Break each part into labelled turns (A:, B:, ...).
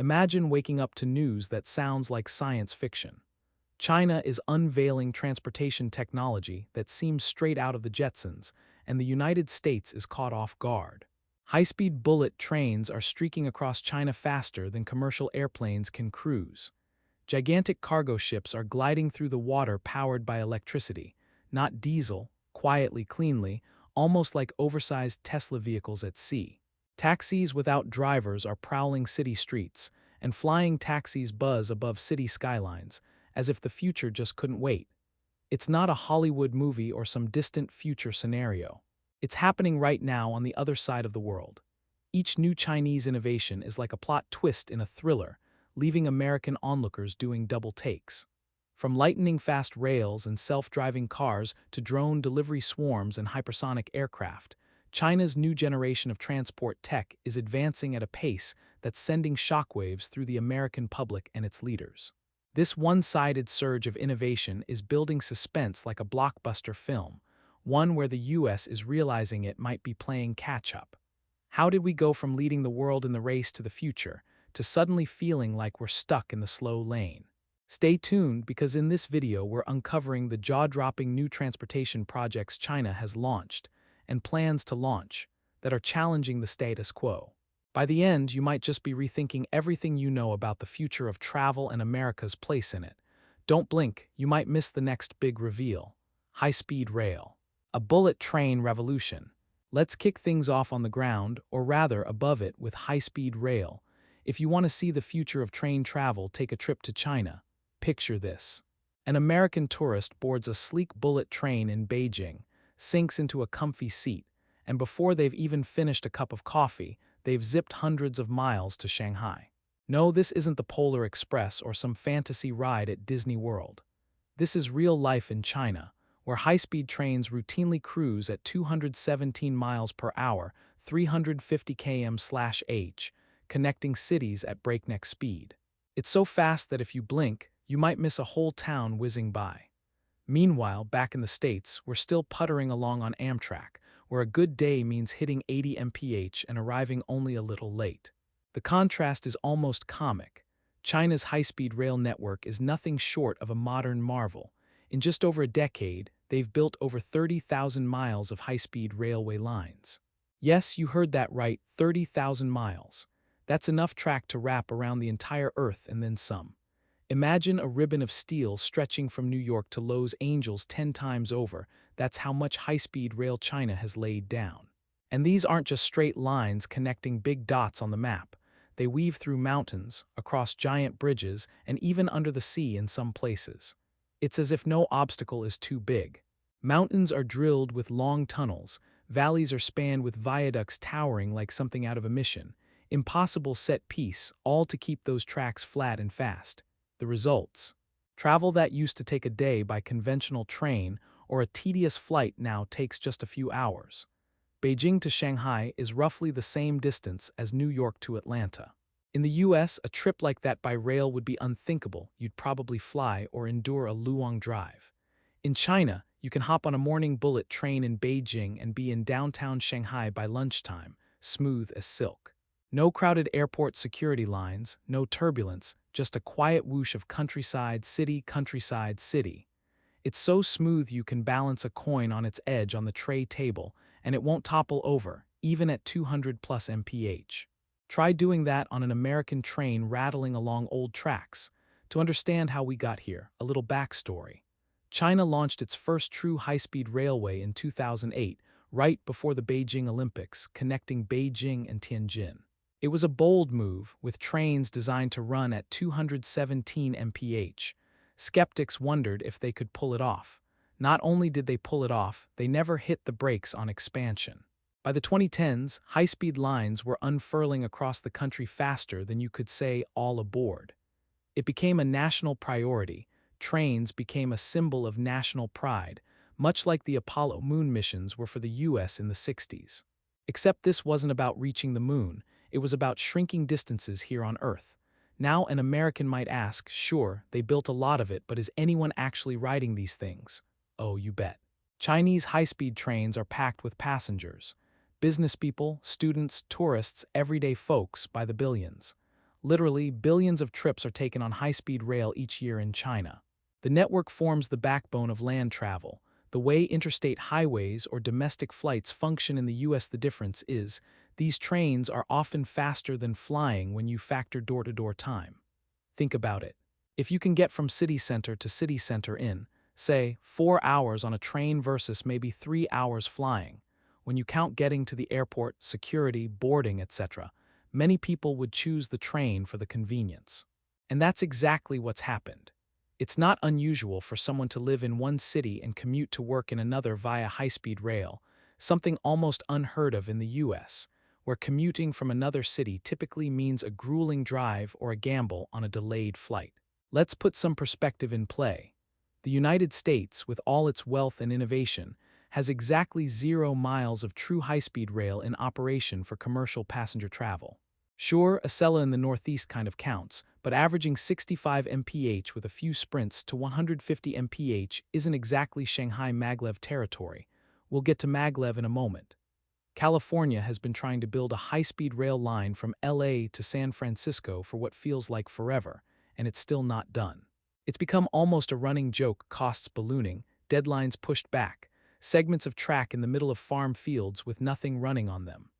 A: Imagine waking up to news that sounds like science fiction. China is unveiling transportation technology that seems straight out of the Jetsons, and the United States is caught off guard. High-speed bullet trains are streaking across China faster than commercial airplanes can cruise. Gigantic cargo ships are gliding through the water powered by electricity, not diesel, quietly, cleanly, almost like oversized Tesla vehicles at sea. Taxis without drivers are prowling city streets, and flying taxis buzz above city skylines, as if the future just couldn't wait. It's not a Hollywood movie or some distant future scenario. It's happening right now on the other side of the world. Each new Chinese innovation is like a plot twist in a thriller, leaving American onlookers doing double takes. From lightning-fast rails and self-driving cars to drone delivery swarms and hypersonic aircraft, China's new generation of transport tech is advancing at a pace that's sending shockwaves through the American public and its leaders. This one-sided surge of innovation is building suspense like a blockbuster film, one where the US is realizing it might be playing catch-up. How did we go from leading the world in the race to the future to suddenly feeling like we're stuck in the slow lane? Stay tuned because in this video we're uncovering the jaw-dropping new transportation projects China has launched and plans to launch that are challenging the status quo. By the end, you might just be rethinking everything you know about the future of travel and America's place in it. Don't blink, you might miss the next big reveal. High-speed rail. A bullet train revolution. Let's kick things off on the ground, or rather above it, with high-speed rail. If you want to see the future of train travel, take a trip to China. Picture this. An American tourist boards a sleek bullet train in Beijing, sinks into a comfy seat, and before they've even finished a cup of coffee, they've zipped hundreds of miles to Shanghai. No, this isn't the Polar Express or some fantasy ride at Disney World. This is real life in China, where high-speed trains routinely cruise at 217 miles per hour, 350 km/h, connecting cities at breakneck speed. It's so fast that if you blink, you might miss a whole town whizzing by. Meanwhile, back in the States, we're still puttering along on Amtrak, where a good day means hitting 80 mph and arriving only a little late. The contrast is almost comic. China's high-speed rail network is nothing short of a modern marvel. In just over a decade, they've built over 30,000 miles of high-speed railway lines. Yes, you heard that right, 30,000 miles. That's enough track to wrap around the entire Earth and then some. Imagine a ribbon of steel stretching from New York to Los Angeles 10 times over. That's how much high-speed rail China has laid down. And these aren't just straight lines connecting big dots on the map. They weave through mountains, across giant bridges, and even under the sea in some places. It's as if no obstacle is too big. Mountains are drilled with long tunnels, valleys are spanned with viaducts towering like something out of a mission. Impossible set piece, all to keep those tracks flat and fast. The results. Travel that used to take a day by conventional train or a tedious flight now takes just a few hours. Beijing to Shanghai is roughly the same distance as New York to Atlanta. In the US, a trip like that by rail would be unthinkable. You'd probably fly or endure a luang drive. In China, you can hop on a morning bullet train in Beijing and be in downtown Shanghai by lunchtime, smooth as silk. No crowded airport security lines, no turbulence, just a quiet whoosh of countryside, city, countryside, city. It's so smooth you can balance a coin on its edge on the tray table, and it won't topple over, even at 200 plus mph. Try doing that on an American train rattling along old tracks. To understand how we got here, a little backstory. China launched its first true high-speed railway in 2008, right before the Beijing Olympics, connecting Beijing and Tianjin. It was a bold move, with trains designed to run at 217 mph. Skeptics wondered if they could pull it off. Not only did they pull it off, they never hit the brakes on expansion. By the 2010s, high-speed lines were unfurling across the country faster than you could say all aboard. It became a national priority. Trains became a symbol of national pride, much like the Apollo moon missions were for the US in the 60s. Except this wasn't about reaching the moon. It was about shrinking distances here on Earth. Now an American might ask, sure, they built a lot of it, but is anyone actually riding these things? Oh, you bet. Chinese high-speed trains are packed with passengers. Business people, students, tourists, everyday folks by the billions. Literally, billions of trips are taken on high-speed rail each year in China. The network forms the backbone of land travel. The way interstate highways or domestic flights function in the US, the difference is, these trains are often faster than flying when you factor door-to-door time. Think about it. If you can get from city center to city center in, say, 4 hours on a train versus maybe 3 hours flying, when you count getting to the airport, security, boarding, etc., many people would choose the train for the convenience. And that's exactly what's happened. It's not unusual for someone to live in one city and commute to work in another via high-speed rail, something almost unheard of in the US, where commuting from another city typically means a grueling drive or a gamble on a delayed flight. Let's put some perspective in play. The United States, with all its wealth and innovation, has exactly 0 miles of true high-speed rail in operation for commercial passenger travel. Sure, Acela in the Northeast kind of counts, but averaging 65 mph with a few sprints to 150 mph isn't exactly Shanghai maglev territory. We'll get to maglev in a moment. California has been trying to build a high-speed rail line from LA to San Francisco for what feels like forever, and it's still not done. It's become almost a running joke, costs ballooning, deadlines pushed back, segments of track in the middle of farm fields with nothing running on them.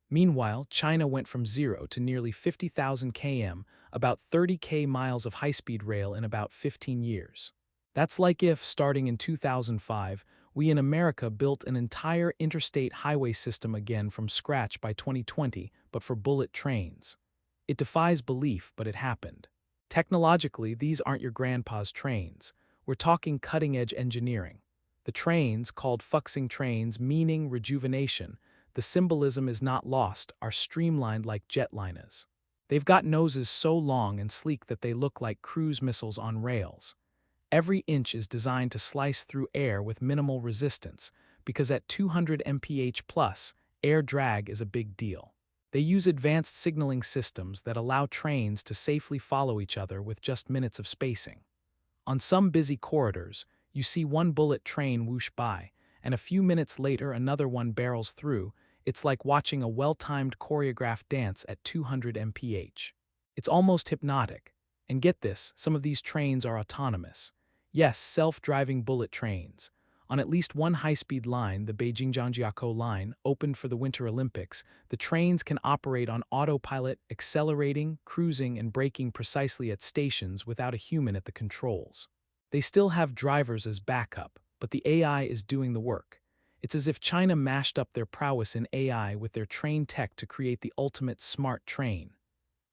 A: Meanwhile, China went from 0 to nearly 50,000 km, about 30k miles of high-speed rail in about 15 years. That's like if, starting in 2005, we in America built an entire interstate highway system again from scratch by 2020, but for bullet trains. It defies belief, but it happened. Technologically, these aren't your grandpa's trains. We're talking cutting-edge engineering. The trains, called fuxing trains, meaning rejuvenation, the symbolism is not lost, are streamlined like jetliners. They've got noses so long and sleek that they look like cruise missiles on rails. Every inch is designed to slice through air with minimal resistance, because at 200 mph plus, air drag is a big deal. They use advanced signaling systems that allow trains to safely follow each other with just minutes of spacing. On some busy corridors, you see one bullet train whoosh by, and a few minutes later another one barrels through. It's like watching a well-timed choreographed dance at 200 mph. It's almost hypnotic. And get this, some of these trains are autonomous. Yes, self-driving bullet trains. On at least one high-speed line, the Beijing-Zhangjiakou line, opened for the Winter Olympics, the trains can operate on autopilot, accelerating, cruising, and braking precisely at stations without a human at the controls. They still have drivers as backup, but the AI is doing the work. It's as if China mashed up their prowess in AI with their train tech to create the ultimate smart train.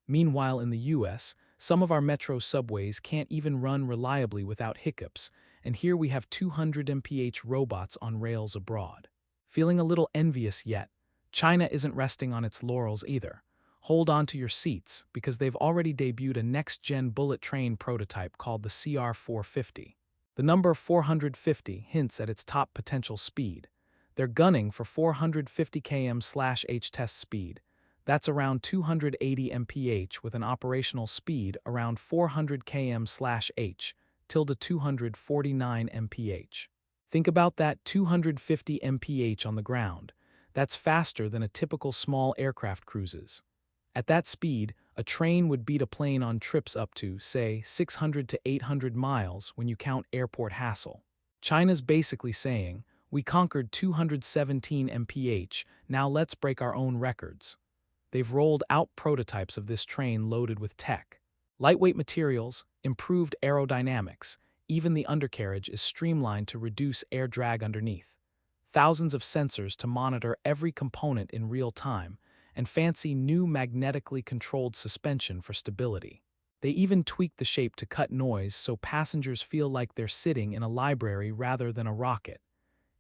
A: Meanwhile, in the US, some of our metro subways can't even run reliably without hiccups, and here we have 200 mph robots on rails abroad. Feeling a little envious yet? China isn't resting on its laurels either. Hold on to your seats, because they've already debuted a next-gen bullet train prototype called the CR450. The number 450 hints at its top potential speed. They're gunning for 450 km/h test speed. That's around 280 mph with an operational speed around 400 km/h, tilde 249 mph. Think about that, 250 mph on the ground. That's faster than a typical small aircraft cruises. At that speed, a train would beat a plane on trips up to, say, 600 to 800 miles when you count airport hassle. China's basically saying, we conquered 217 mph, now let's break our own records. They've rolled out prototypes of this train loaded with tech. Lightweight materials, improved aerodynamics, even the undercarriage is streamlined to reduce air drag underneath. Thousands of sensors to monitor every component in real time, and fancy new magnetically controlled suspension for stability. They even tweaked the shape to cut noise so passengers feel like they're sitting in a library rather than a rocket.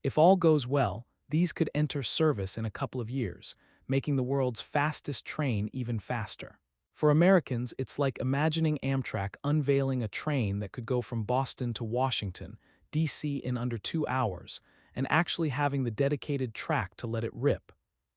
A: If all goes well, these could enter service in a couple of years, making the world's fastest train even faster. For Americans, it's like imagining Amtrak unveiling a train that could go from Boston to Washington, D.C. in under 2 hours, and actually having the dedicated track to let it rip.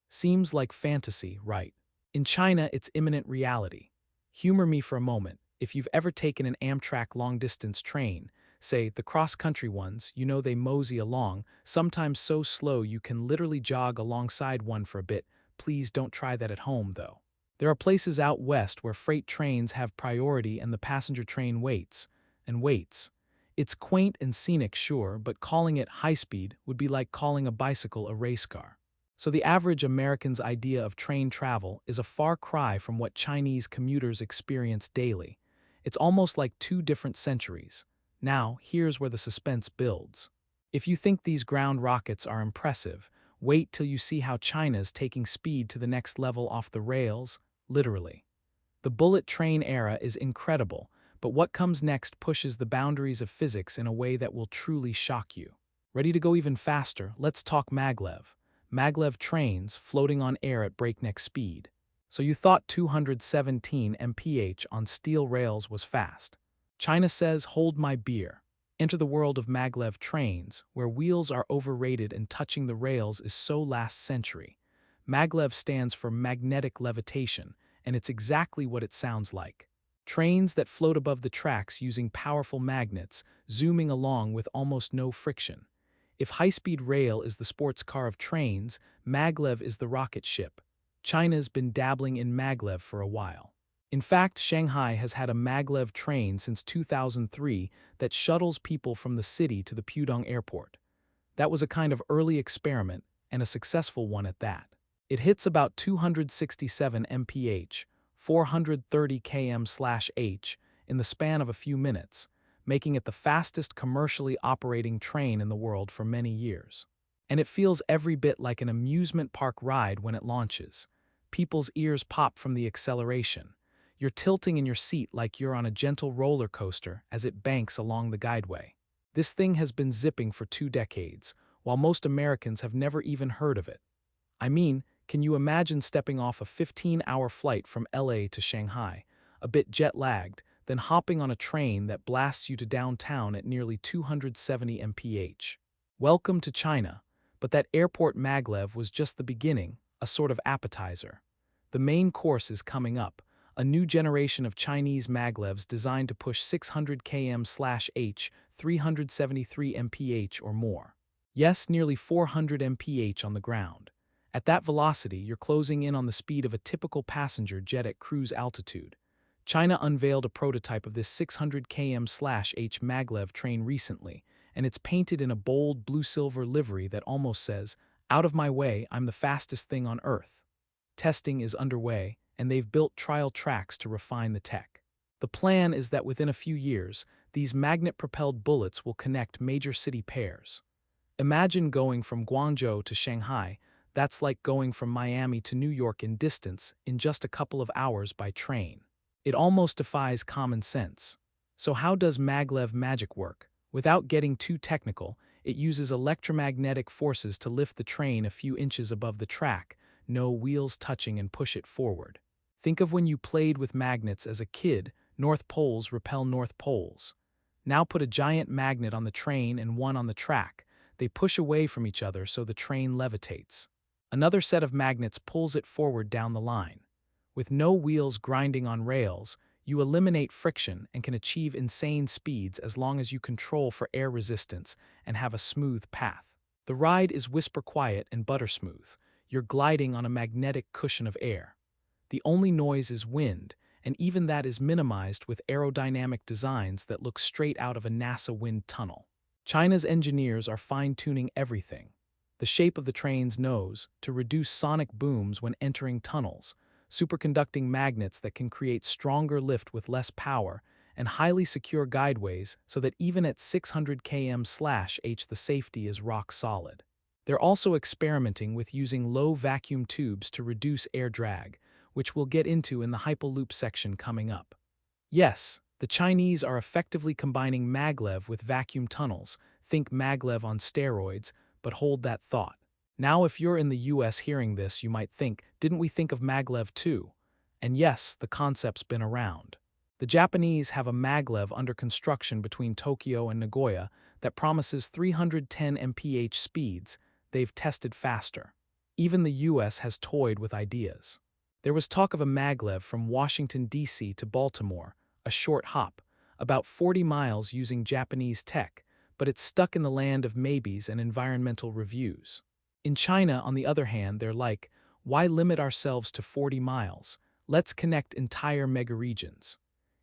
A: Seems like fantasy, right? In China, it's imminent reality. Humor me for a moment. If you've ever taken an Amtrak long-distance train, say the cross-country ones, you know they mosey along, sometimes so slow you can literally jog alongside one for a bit. Please don't try that at home, though. There are places out west where freight trains have priority and the passenger train waits and waits. It's quaint and scenic, sure, but calling it high-speed would be like calling a bicycle a race car. So the average American's idea of train travel is a far cry from what Chinese commuters experience daily. It's almost like two different centuries. Now, here's where the suspense builds. If you think these ground rockets are impressive, wait till you see how China's taking speed to the next level off the rails, literally. The bullet train era is incredible, but what comes next pushes the boundaries of physics in a way that will truly shock you. Ready to go even faster? Let's talk maglev. Maglev trains floating on air at breakneck speed. So you thought 217 mph on steel rails was fast. China says, hold my beer. Enter the world of maglev trains, where wheels are overrated and touching the rails is so last century. Maglev stands for magnetic levitation, and it's exactly what it sounds like. Trains that float above the tracks using powerful magnets, zooming along with almost no friction. If high-speed rail is the sports car of trains, maglev is the rocket ship. China's been dabbling in maglev for a while. In fact, Shanghai has had a maglev train since 2003 that shuttles people from the city to the Pudong airport. That was a kind of early experiment, and a successful one at that. It hits about 267 mph, 430 km/h, in the span of a few minutes, making it the fastest commercially operating train in the world for many years. And it feels every bit like an amusement park ride when it launches. People's ears pop from the acceleration. You're tilting in your seat like you're on a gentle roller coaster as it banks along the guideway. This thing has been zipping for 2 decades, while most Americans have never even heard of it. I mean, can you imagine stepping off a 15-hour flight from LA to Shanghai, a bit jet-lagged, then hopping on a train that blasts you to downtown at nearly 270 mph? Welcome to China, but that airport maglev was just the beginning, a sort of appetizer. The main course is coming up, a new generation of Chinese maglevs designed to push 600 km/h, 373 mph or more. Yes, nearly 400 mph on the ground. At that velocity, you're closing in on the speed of a typical passenger jet at cruise altitude. China unveiled a prototype of this 600 km/h maglev train recently, and it's painted in a bold blue-silver livery that almost says, "Out of my way, I'm the fastest thing on Earth." Testing is underway, and they've built trial tracks to refine the tech. The plan is that within a few years, these magnet-propelled bullets will connect major city pairs. Imagine going from Guangzhou to Shanghai. That's like going from Miami to New York in distance in just a couple of hours by train. It almost defies common sense. So how does maglev magic work? Without getting too technical, it uses electromagnetic forces to lift the train a few inches above the track, no wheels touching, and push it forward. Think of when you played with magnets as a kid. North poles repel north poles. Now put a giant magnet on the train and one on the track. They push away from each other so the train levitates. Another set of magnets pulls it forward down the line. With no wheels grinding on rails, you eliminate friction and can achieve insane speeds as long as you control for air resistance and have a smooth path. The ride is whisper quiet and butter smooth. You're gliding on a magnetic cushion of air. The only noise is wind, and even that is minimized with aerodynamic designs that look straight out of a NASA wind tunnel. China's engineers are fine-tuning everything. The shape of the train's nose to reduce sonic booms when entering tunnels, superconducting magnets that can create stronger lift with less power, and highly secure guideways so that even at 600 km/h the safety is rock solid. They're also experimenting with using low vacuum tubes to reduce air drag, which we'll get into in the Hyperloop section coming up. Yes, the Chinese are effectively combining maglev with vacuum tunnels. Think maglev on steroids, but hold that thought. Now if you're in the US hearing this, you might think, didn't we think of maglev too? And yes, the concept's been around. The Japanese have a maglev under construction between Tokyo and Nagoya that promises 310 mph speeds. They've tested faster. Even the US has toyed with ideas. There was talk of a maglev from Washington, D.C. to Baltimore, a short hop, about 40 miles using Japanese tech, but it's stuck in the land of maybes and environmental reviews. In China, on the other hand, they're like, why limit ourselves to 40 miles? Let's connect entire megaregions.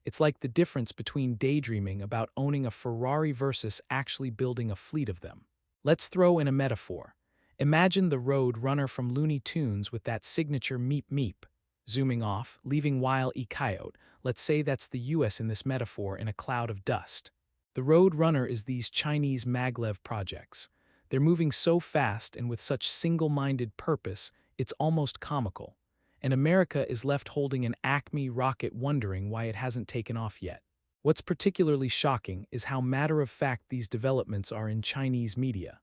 A: It's like the difference between daydreaming about owning a Ferrari versus actually building a fleet of them. Let's throw in a metaphor. Imagine the road runner from Looney Tunes with that signature meep meep. Zooming off, leaving Wile E. Coyote, let's say that's the US in this metaphor in a cloud of dust. The road runner is these Chinese maglev projects. They're moving so fast and with such single-minded purpose, it's almost comical. And America is left holding an Acme rocket wondering why it hasn't taken off yet. What's particularly shocking is how matter-of-fact these developments are in Chinese media.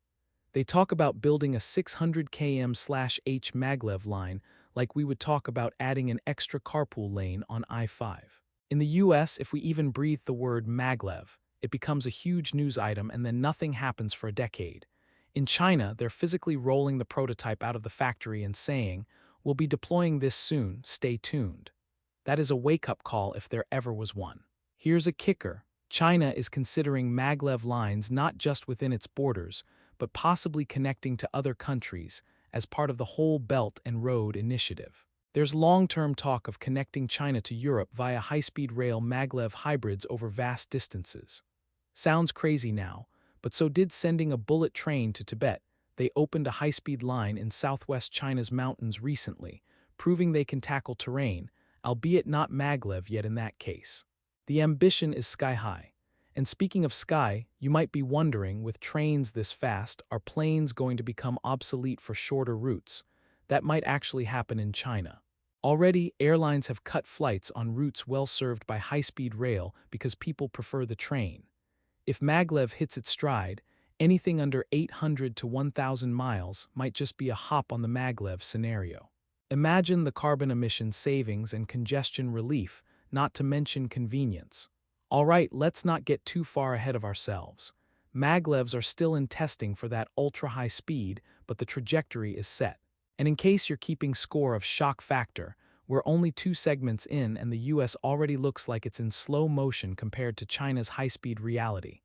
A: They talk about building a 600 km/h maglev line like we would talk about adding an extra carpool lane on I-5. In the US, if we even breathe the word maglev, it becomes a huge news item and then nothing happens for a decade. In China, they're physically rolling the prototype out of the factory and saying, "We'll be deploying this soon, stay tuned." That is a wake-up call if there ever was one. Here's a kicker. China is considering maglev lines not just within its borders, but possibly connecting to other countries as part of the whole Belt and Road Initiative. There's long-term talk of connecting China to Europe via high-speed rail maglev hybrids over vast distances. Sounds crazy now, but so did sending a bullet train to Tibet. They opened a high-speed line in southwest China's mountains recently, proving they can tackle terrain, albeit not maglev yet in that case. The ambition is sky-high. And speaking of sky, you might be wondering, with trains this fast, are planes going to become obsolete for shorter routes? That might actually happen in China. Already, airlines have cut flights on routes well served by high-speed rail because people prefer the train. If maglev hits its stride, anything under 800 to 1,000 miles might just be a hop on the maglev scenario. Imagine the carbon emission savings and congestion relief, not to mention convenience. All right, let's not get too far ahead of ourselves. Maglevs are still in testing for that ultra-high speed, but the trajectory is set. And in case you're keeping score of shock factor, we're only 2 segments in and the US already looks like it's in slow motion compared to China's high-speed reality.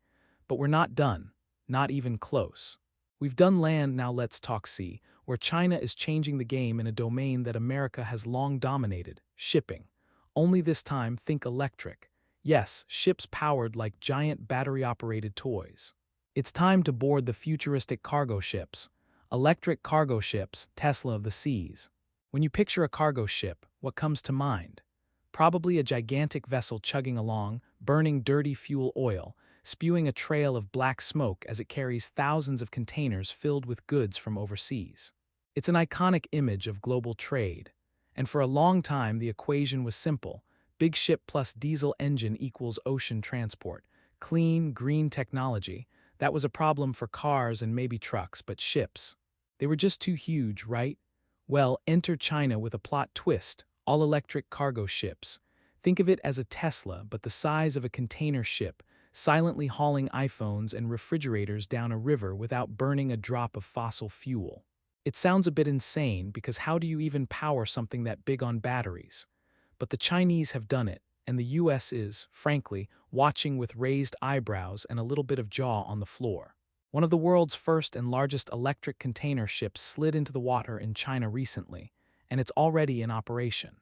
A: But we're not done, not even close. We've done land, now let's talk sea, where China is changing the game in a domain that America has long dominated, shipping. Only this time, think electric. Yes, ships powered like giant battery-operated toys. It's time to board the futuristic cargo ships. Electric cargo ships, Tesla of the seas. When you picture a cargo ship, what comes to mind? Probably a gigantic vessel chugging along, burning dirty fuel oil, spewing a trail of black smoke as it carries thousands of containers filled with goods from overseas. It's an iconic image of global trade. And for a long time, the equation was simple. Big ship plus diesel engine equals ocean transport. Clean, green technology. That was a problem for cars and maybe trucks, but ships. They were just too huge, right? Well, enter China with a plot twist. All-electric cargo ships. Think of it as a Tesla, but the size of a container ship, silently hauling iPhones and refrigerators down a river without burning a drop of fossil fuel. It sounds a bit insane because how do you even power something that big on batteries? But the Chinese have done it, and the US is, frankly, watching with raised eyebrows and a little bit of jaw on the floor. One of the world's first and largest electric container ships slid into the water in China recently, and it's already in operation.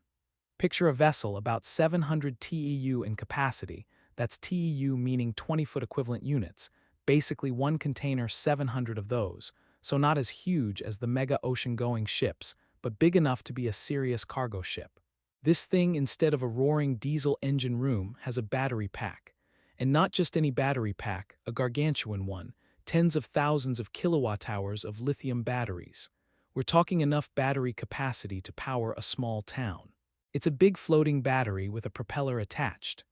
A: Picture a vessel about 700 TEU in capacity, that's TEU meaning 20-foot equivalent units, basically one container 700 of those, so not as huge as the mega ocean-going ships, but big enough to be a serious cargo ship. This thing, instead of a roaring diesel engine room, has a battery pack. And not just any battery pack, a gargantuan one, tens of thousands of kilowatt-hours of lithium batteries. We're talking enough battery capacity to power a small town. It's a big floating battery with a propeller attached.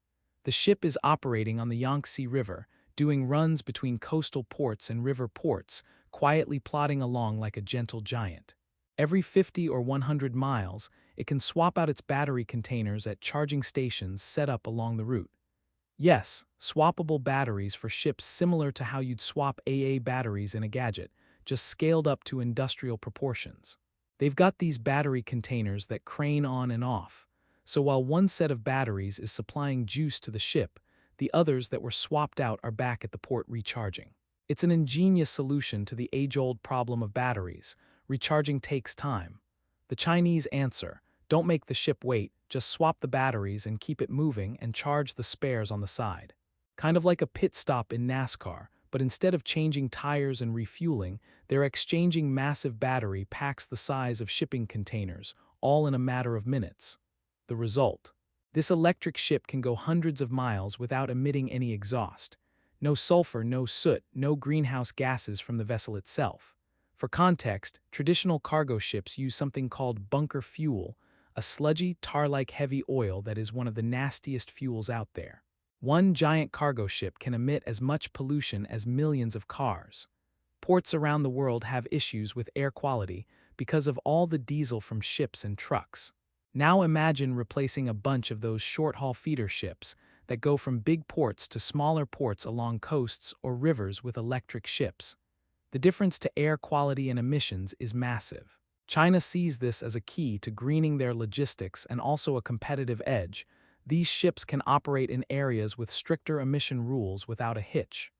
A: The ship is operating on the Yangtze River, doing runs between coastal ports and river ports, quietly plodding along like a gentle giant. Every 50 or 100 miles, it can swap out its battery containers at charging stations set up along the route. Yes, swappable batteries for ships similar to how you'd swap AA batteries in a gadget, just scaled up to industrial proportions. They've got these battery containers that crane on and off, so while one set of batteries is supplying juice to the ship, the others that were swapped out are back at the port recharging. It's an ingenious solution to the age-old problem of batteries. Recharging takes time. The Chinese answer, Don't make the ship wait, just swap the batteries and keep it moving and charge the spares on the side. Kind of like a pit stop in NASCAR, but instead of changing tires and refueling, they're exchanging massive battery packs the size of shipping containers, all in a matter of minutes. The result: this electric ship can go hundreds of miles without emitting any exhaust. No sulfur, no soot, no greenhouse gases from the vessel itself. For context, traditional cargo ships use something called bunker fuel, a sludgy, tar-like heavy oil that is one of the nastiest fuels out there. One giant cargo ship can emit as much pollution as millions of cars. Ports around the world have issues with air quality because of all the diesel from ships and trucks. Now imagine replacing a bunch of those short-haul feeder ships that go from big ports to smaller ports along coasts or rivers with electric ships. The difference to air quality and emissions is massive. China sees this as a key to greening their logistics and also a competitive edge. These ships can operate in areas with stricter emission rules without a hitch.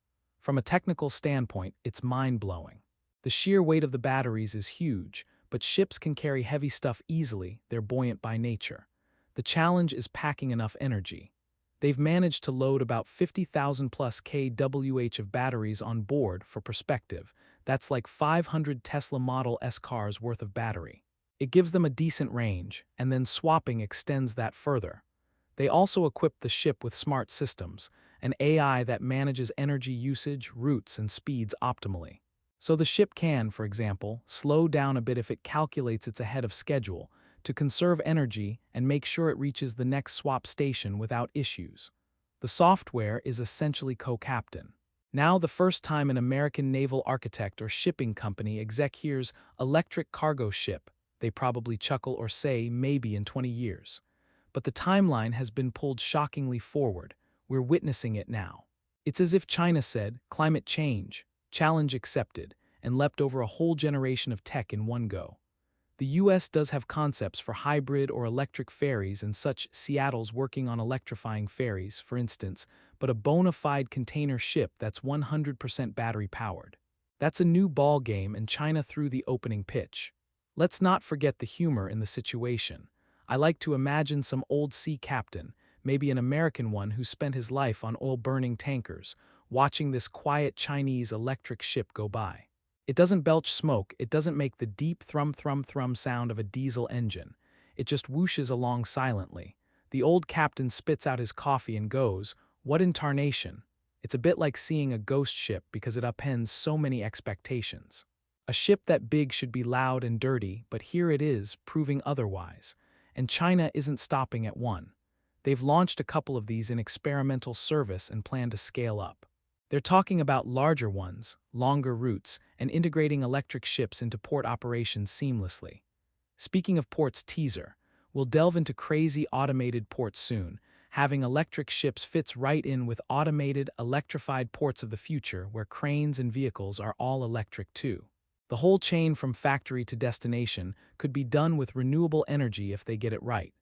A: From a technical standpoint, it's mind-blowing. The sheer weight of the batteries is huge, but ships can carry heavy stuff easily, they're buoyant by nature. The challenge is packing enough energy. They've managed to load about 50,000 plus kWh of batteries on board. For perspective, that's like 500 Tesla Model S cars worth of battery. It gives them a decent range, and then swapping extends that further. They also equip the ship with smart systems, an AI that manages energy usage, routes, and speeds optimally. So the ship can, for example, slow down a bit if it calculates it's ahead of schedule, to conserve energy and make sure it reaches the next swap station without issues. The software is essentially co-captain. Now the first time an American naval architect or shipping company exec hears electric cargo ship, they probably chuckle or say maybe in 20 years. But the timeline has been pulled shockingly forward. We're witnessing it now. It's as if China said, climate change, challenge accepted, and leapt over a whole generation of tech in one go. The US does have concepts for hybrid or electric ferries and such. Seattle's working on electrifying ferries, for instance, but a bona fide container ship that's 100% battery powered. That's a new ball game, and China threw the opening pitch. Let's not forget the humor in the situation. I like to imagine some old sea captain, maybe an American one who spent his life on oil-burning tankers, watching this quiet Chinese electric ship go by. It doesn't belch smoke, it doesn't make the deep thrum sound of a diesel engine. It just whooshes along silently. The old captain spits out his coffee and goes, "What in tarnation?" It's a bit like seeing a ghost ship because it upends so many expectations. A ship that big should be loud and dirty, but here it is, proving otherwise. And China isn't stopping at one. They've launched a couple of these in experimental service and plan to scale up. They're talking about larger ones, longer routes, and integrating electric ships into port operations seamlessly. Speaking of ports, teaser, we'll delve into crazy automated ports soon. Having electric ships fits right in with automated, electrified ports of the future where cranes and vehicles are all electric too. The whole chain from factory to destination could be done with renewable energy if they get it right.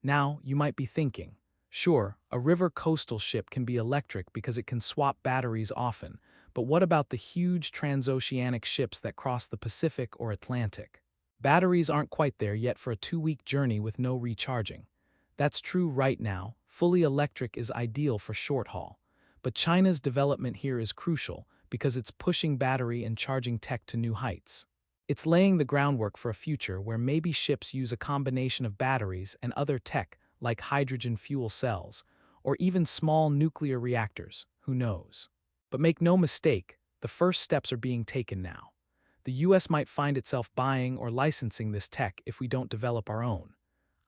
A: Now, you might be thinking, sure, a river coastal ship can be electric because it can swap batteries often, but what about the huge transoceanic ships that cross the Pacific or Atlantic? Batteries aren't quite there yet for a 2-week journey with no recharging. That's true right now. Fully electric is ideal for short haul. But China's development here is crucial because it's pushing battery and charging tech to new heights. It's laying the groundwork for a future where maybe ships use a combination of batteries and other tech like hydrogen fuel cells, or even small nuclear reactors, who knows. But make no mistake, the first steps are being taken now. The US might find itself buying or licensing this tech if we don't develop our own.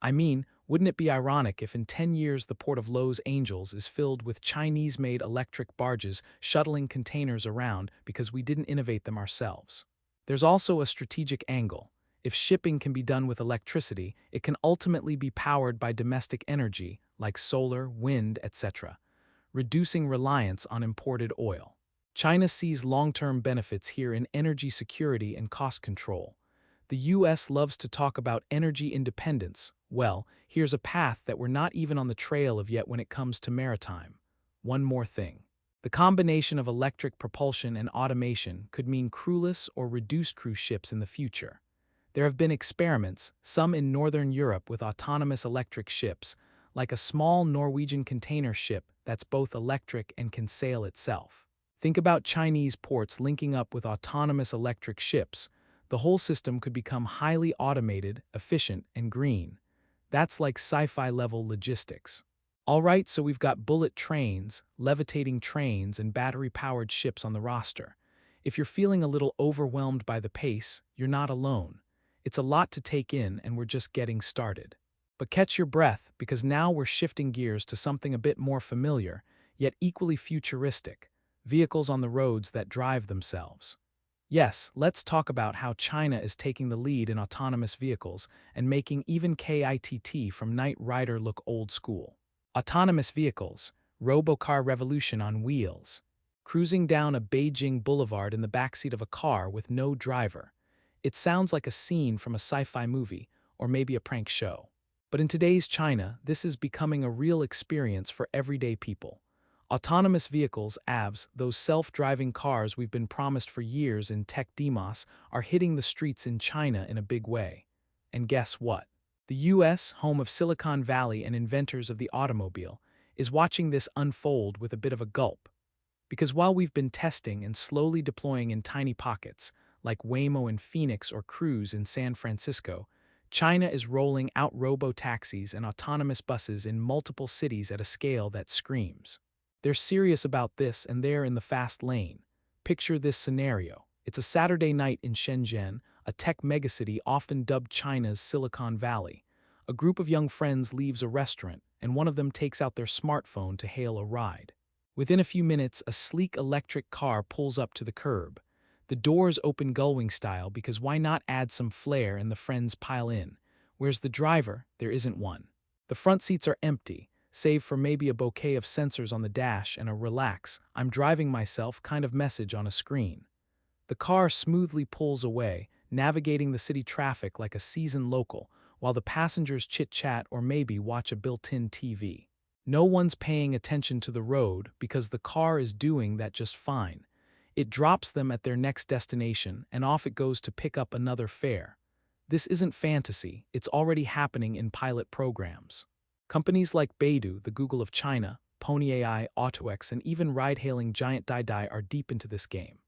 A: I mean, wouldn't it be ironic if in 10 years the port of Los Angeles is filled with Chinese-made electric barges shuttling containers around because we didn't innovate them ourselves? There's also a strategic angle. If shipping can be done with electricity, it can ultimately be powered by domestic energy like solar, wind, etc., reducing reliance on imported oil. China sees long-term benefits here in energy security and cost control. The US loves to talk about energy independence. Well, here's a path that we're not even on the trail of yet when it comes to maritime. One more thing. The combination of electric propulsion and automation could mean crewless or reduced crew ships in the future. There have been experiments, some in Northern Europe with autonomous electric ships, like a small Norwegian container ship that's both electric and can sail itself. Think about Chinese ports linking up with autonomous electric ships. The whole system could become highly automated, efficient, and green. That's like sci-fi level logistics. Alright, so we've got bullet trains, levitating trains, and battery-powered ships on the roster. If you're feeling a little overwhelmed by the pace, you're not alone. It's a lot to take in, and we're just getting started. But catch your breath, because now we're shifting gears to something a bit more familiar, yet equally futuristic: vehicles on the roads that drive themselves. Yes, let's talk about how China is taking the lead in autonomous vehicles and making even KITT from Knight Rider look old school. Autonomous vehicles, robocar revolution on wheels. Cruising down a Beijing boulevard in the backseat of a car with no driver. It sounds like a scene from a sci-fi movie, or maybe a prank show. But in today's China, this is becoming a real experience for everyday people. Autonomous vehicles, AVs, those self-driving cars we've been promised for years in tech demos, are hitting the streets in China in a big way. And guess what? The US, home of Silicon Valley and inventors of the automobile, is watching this unfold with a bit of a gulp. Because while we've been testing and slowly deploying in tiny pockets, like Waymo in Phoenix or Cruise in San Francisco, China is rolling out robo-taxis and autonomous buses in multiple cities at a scale that screams. They're serious about this, and they're in the fast lane. Picture this scenario. It's a Saturday night in Shenzhen, a tech megacity often dubbed China's Silicon Valley. A group of young friends leaves a restaurant, and one of them takes out their smartphone to hail a ride. Within a few minutes, a sleek electric car pulls up to the curb. The doors open gullwing style, because why not add some flair, and the friends pile in. Where's the driver? There isn't one. The front seats are empty, save for maybe a bouquet of sensors on the dash and a "relax, I'm driving myself" kind of message on a screen. The car smoothly pulls away, navigating the city traffic like a seasoned local, while the passengers chit-chat or maybe watch a built-in TV. No one's paying attention to the road, because the car is doing that just fine. It drops them at their next destination, and off it goes to pick up another fare. This isn't fantasy, it's already happening in pilot programs. Companies like Baidu, the Google of China, Pony AI, AutoX, and even ride-hailing giant Didi are deep into this game.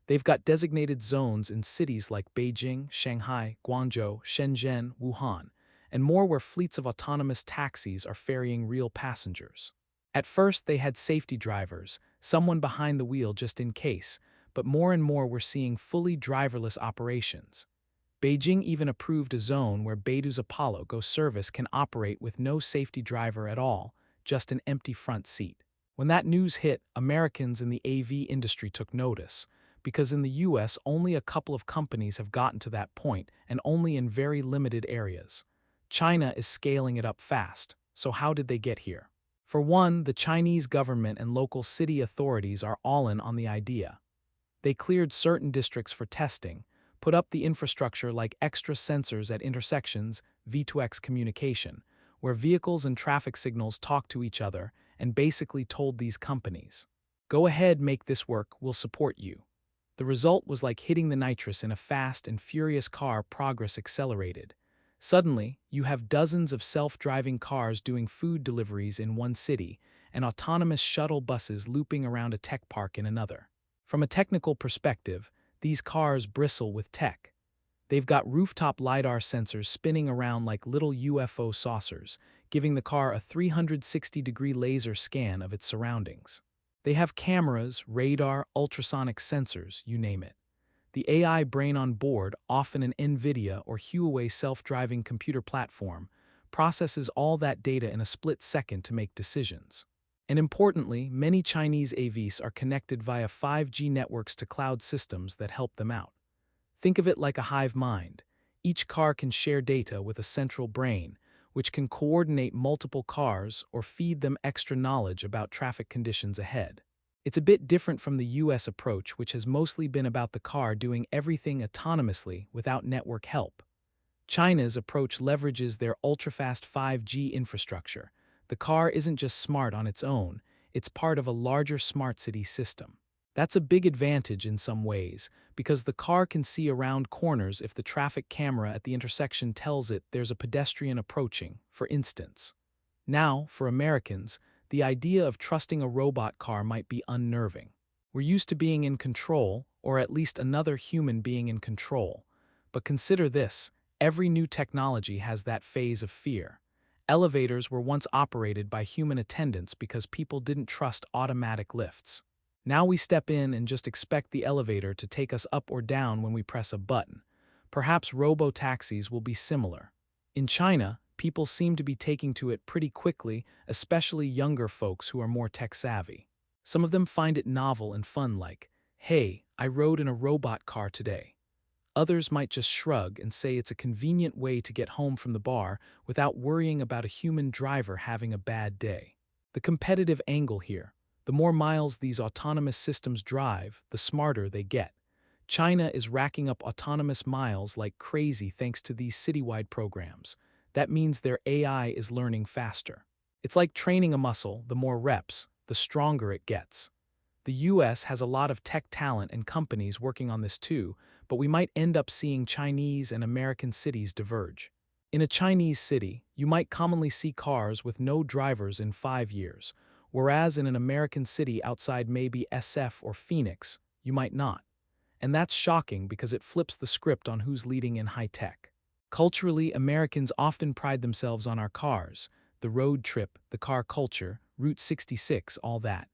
A: They've got designated zones in cities like Beijing, Shanghai, Guangzhou, Shenzhen, Wuhan, and more, where fleets of autonomous taxis are ferrying real passengers. At first, they had safety drivers, someone behind the wheel just in case, but more and more we're seeing fully driverless operations. Beijing even approved a zone where Baidu's Apollo Go service can operate with no safety driver at all, just an empty front seat. When that news hit, Americans in the AV industry took notice, because in the US only a couple of companies have gotten to that point, and only in very limited areas. China is scaling it up fast, so how did they get here? For one, the Chinese government and local city authorities are all in on the idea. They cleared certain districts for testing, put up the infrastructure like extra sensors at intersections, V2X communication, where vehicles and traffic signals talk to each other, and basically told these companies, "Go ahead, make this work, we'll support you." The result was like hitting the nitrous in a fast and furious car. Progress accelerated. Suddenly, you have dozens of self-driving cars doing food deliveries in one city, and autonomous shuttle buses looping around a tech park in another. From a technical perspective, these cars bristle with tech. They've got rooftop LiDAR sensors spinning around like little UFO saucers, giving the car a 360-degree laser scan of its surroundings. They have cameras, radar, ultrasonic sensors, you name it. The AI brain on board, often an NVIDIA or Huawei self-driving computer platform, processes all that data in a split second to make decisions. And importantly, many Chinese AVs are connected via 5G networks to cloud systems that help them out. Think of it like a hive mind. Each car can share data with a central brain, which can coordinate multiple cars or feed them extra knowledge about traffic conditions ahead. It's a bit different from the US approach, which has mostly been about the car doing everything autonomously without network help. China's approach leverages their ultra-fast 5G infrastructure. The car isn't just smart on its own, it's part of a larger smart city system. That's a big advantage in some ways, because the car can see around corners if the traffic camera at the intersection tells it there's a pedestrian approaching, for instance. Now, for Americans, the idea of trusting a robot car might be unnerving. We're used to being in control, or at least another human being in control. But consider this, every new technology has that phase of fear. Elevators were once operated by human attendants because people didn't trust automatic lifts. Now we step in and just expect the elevator to take us up or down when we press a button. Perhaps robo-taxis will be similar. In China, people seem to be taking to it pretty quickly, especially younger folks who are more tech-savvy. Some of them find it novel and fun like, "Hey, I rode in a robot car today." Others might just shrug and say it's a convenient way to get home from the bar without worrying about a human driver having a bad day. The competitive angle here: the more miles these autonomous systems drive, the smarter they get. China is racking up autonomous miles like crazy thanks to these citywide programs. That means their AI is learning faster. It's like training a muscle: the more reps, the stronger it gets. The US has a lot of tech talent and companies working on this too, but we might end up seeing Chinese and American cities diverge. In a Chinese city, you might commonly see cars with no drivers in 5 years, whereas in an American city outside maybe SF or Phoenix, you might not. And that's shocking because it flips the script on who's leading in high tech. Culturally, Americans often pride themselves on our cars: the road trip, the car culture, Route 66, all that.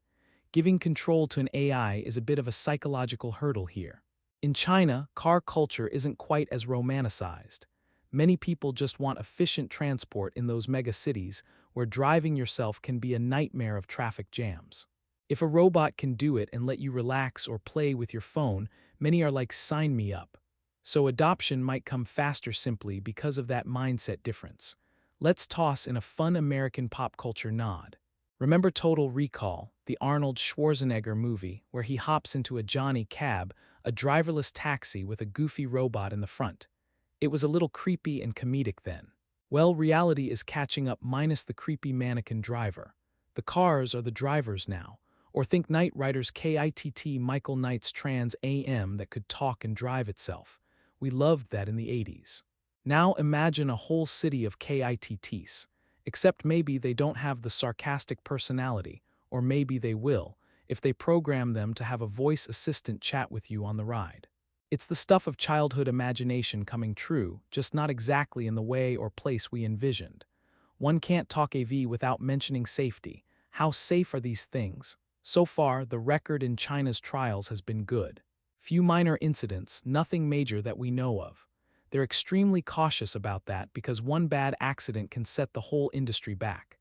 A: Giving control to an AI is a bit of a psychological hurdle here. In China, car culture isn't quite as romanticized. Many people just want efficient transport in those mega cities where driving yourself can be a nightmare of traffic jams. If a robot can do it and let you relax or play with your phone, many are like, "Sign me up." So adoption might come faster simply because of that mindset difference. Let's toss in a fun American pop culture nod. Remember Total Recall, the Arnold Schwarzenegger movie where he hops into a Johnny cab, a driverless taxi with a goofy robot in the front? It was a little creepy and comedic then. Well, reality is catching up minus the creepy mannequin driver. The cars are the drivers now. Or think Knight Rider's KITT Michael Knight's Trans AM that could talk and drive itself. We loved that in the 80s. Now imagine a whole city of KITTs. Except maybe they don't have the sarcastic personality, or maybe they will, if they program them to have a voice assistant chat with you on the ride. It's the stuff of childhood imagination coming true, just not exactly in the way or place we envisioned. One can't talk AV without mentioning safety. How safe are these things? So far, the record in China's trials has been good. Few minor incidents, nothing major that we know of. They're extremely cautious about that because one bad accident can set the whole industry back.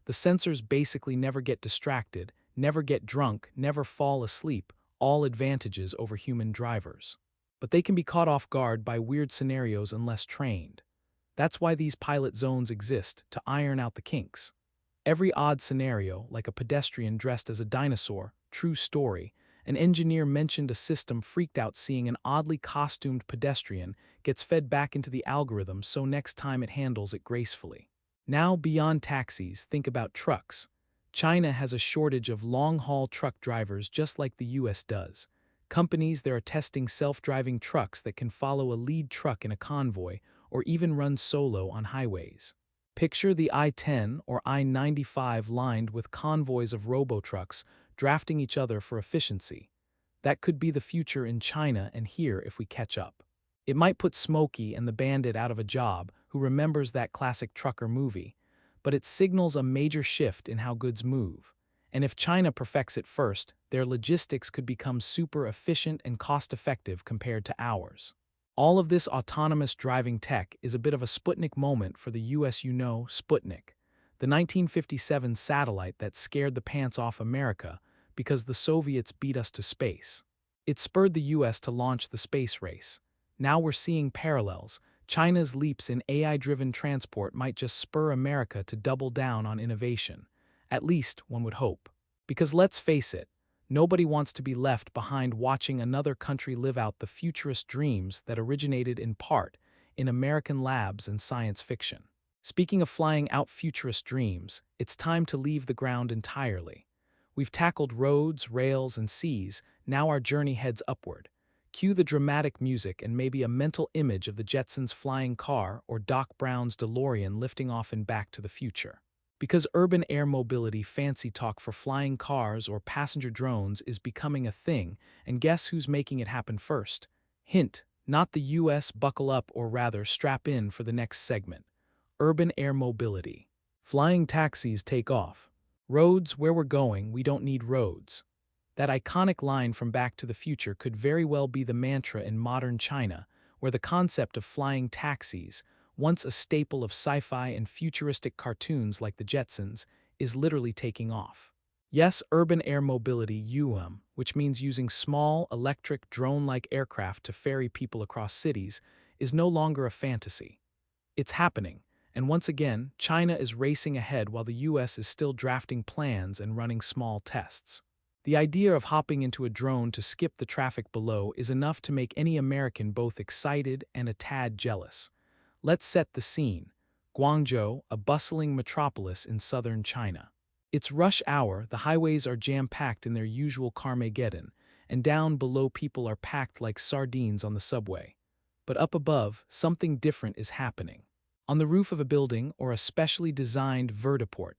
A: The sensors basically never get distracted, never get drunk, never fall asleep, all advantages over human drivers. But they can be caught off guard by weird scenarios unless trained. That's why these pilot zones exist, to iron out the kinks. Every odd scenario, like a pedestrian dressed as a dinosaur, true story, an engineer mentioned a system freaked out seeing an oddly costumed pedestrian, gets fed back into the algorithm so next time it handles it gracefully. Now, beyond taxis, think about trucks. China has a shortage of long-haul truck drivers just like the US does. Companies there are testing self-driving trucks that can follow a lead truck in a convoy or even run solo on highways. Picture the I-10 or I-95 lined with convoys of robo-trucks drafting each other for efficiency. That could be the future in China and here if we catch up. It might put Smokey and the Bandit out of a job, who remembers that classic trucker movie, but it signals a major shift in how goods move. And if China perfects it first, their logistics could become super efficient and cost-effective compared to ours. All of this autonomous driving tech is a bit of a Sputnik moment for the US, Sputnik, the 1957 satellite that scared the pants off America because the Soviets beat us to space. It spurred the US to launch the space race. Now we're seeing parallels. China's leaps in AI-driven transport might just spur America to double down on innovation. At least, one would hope. Because let's face it, nobody wants to be left behind watching another country live out the futurist dreams that originated in part in American labs and science fiction. Speaking of flying out futurist dreams, it's time to leave the ground entirely. We've tackled roads, rails, and seas, now our journey heads upward. Cue the dramatic music and maybe a mental image of the Jetsons' flying car or Doc Brown's DeLorean lifting off in Back to the Future. Because urban air mobility fancy talk for flying cars or passenger drones is becoming a thing, and guess who's making it happen first? Hint, not the US, buckle up or rather strap in for the next segment. Urban air mobility. Flying taxis take off. Roads, where we're going, we don't need roads. That iconic line from Back to the Future could very well be the mantra in modern China, where the concept of flying taxis, once a staple of sci-fi and futuristic cartoons like the Jetsons, is literally taking off. Yes, urban air mobility which means using small, electric, drone-like aircraft to ferry people across cities, is no longer a fantasy. It's happening, and once again, China is racing ahead while the US is still drafting plans and running small tests. The idea of hopping into a drone to skip the traffic below is enough to make any American both excited and a tad jealous. Let's set the scene. Guangzhou, a bustling metropolis in southern China. It's rush hour, the highways are jam-packed in their usual Carmageddon, and down below people are packed like sardines on the subway. But up above, something different is happening. On the roof of a building or a specially designed vertiport,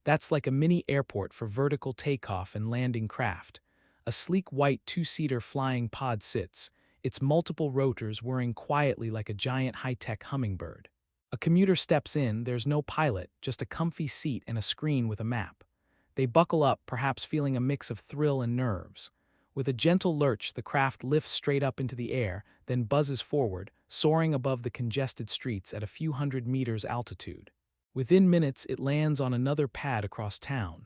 A: that's like a mini airport for vertical takeoff and landing craft, a sleek white two-seater flying pod sits, its multiple rotors whirring quietly like a giant high-tech hummingbird. A commuter steps in, there's no pilot, just a comfy seat and a screen with a map. They buckle up, perhaps feeling a mix of thrill and nerves. With a gentle lurch, the craft lifts straight up into the air, then buzzes forward, soaring above the congested streets at a few hundred meters altitude. Within minutes, it lands on another pad across town.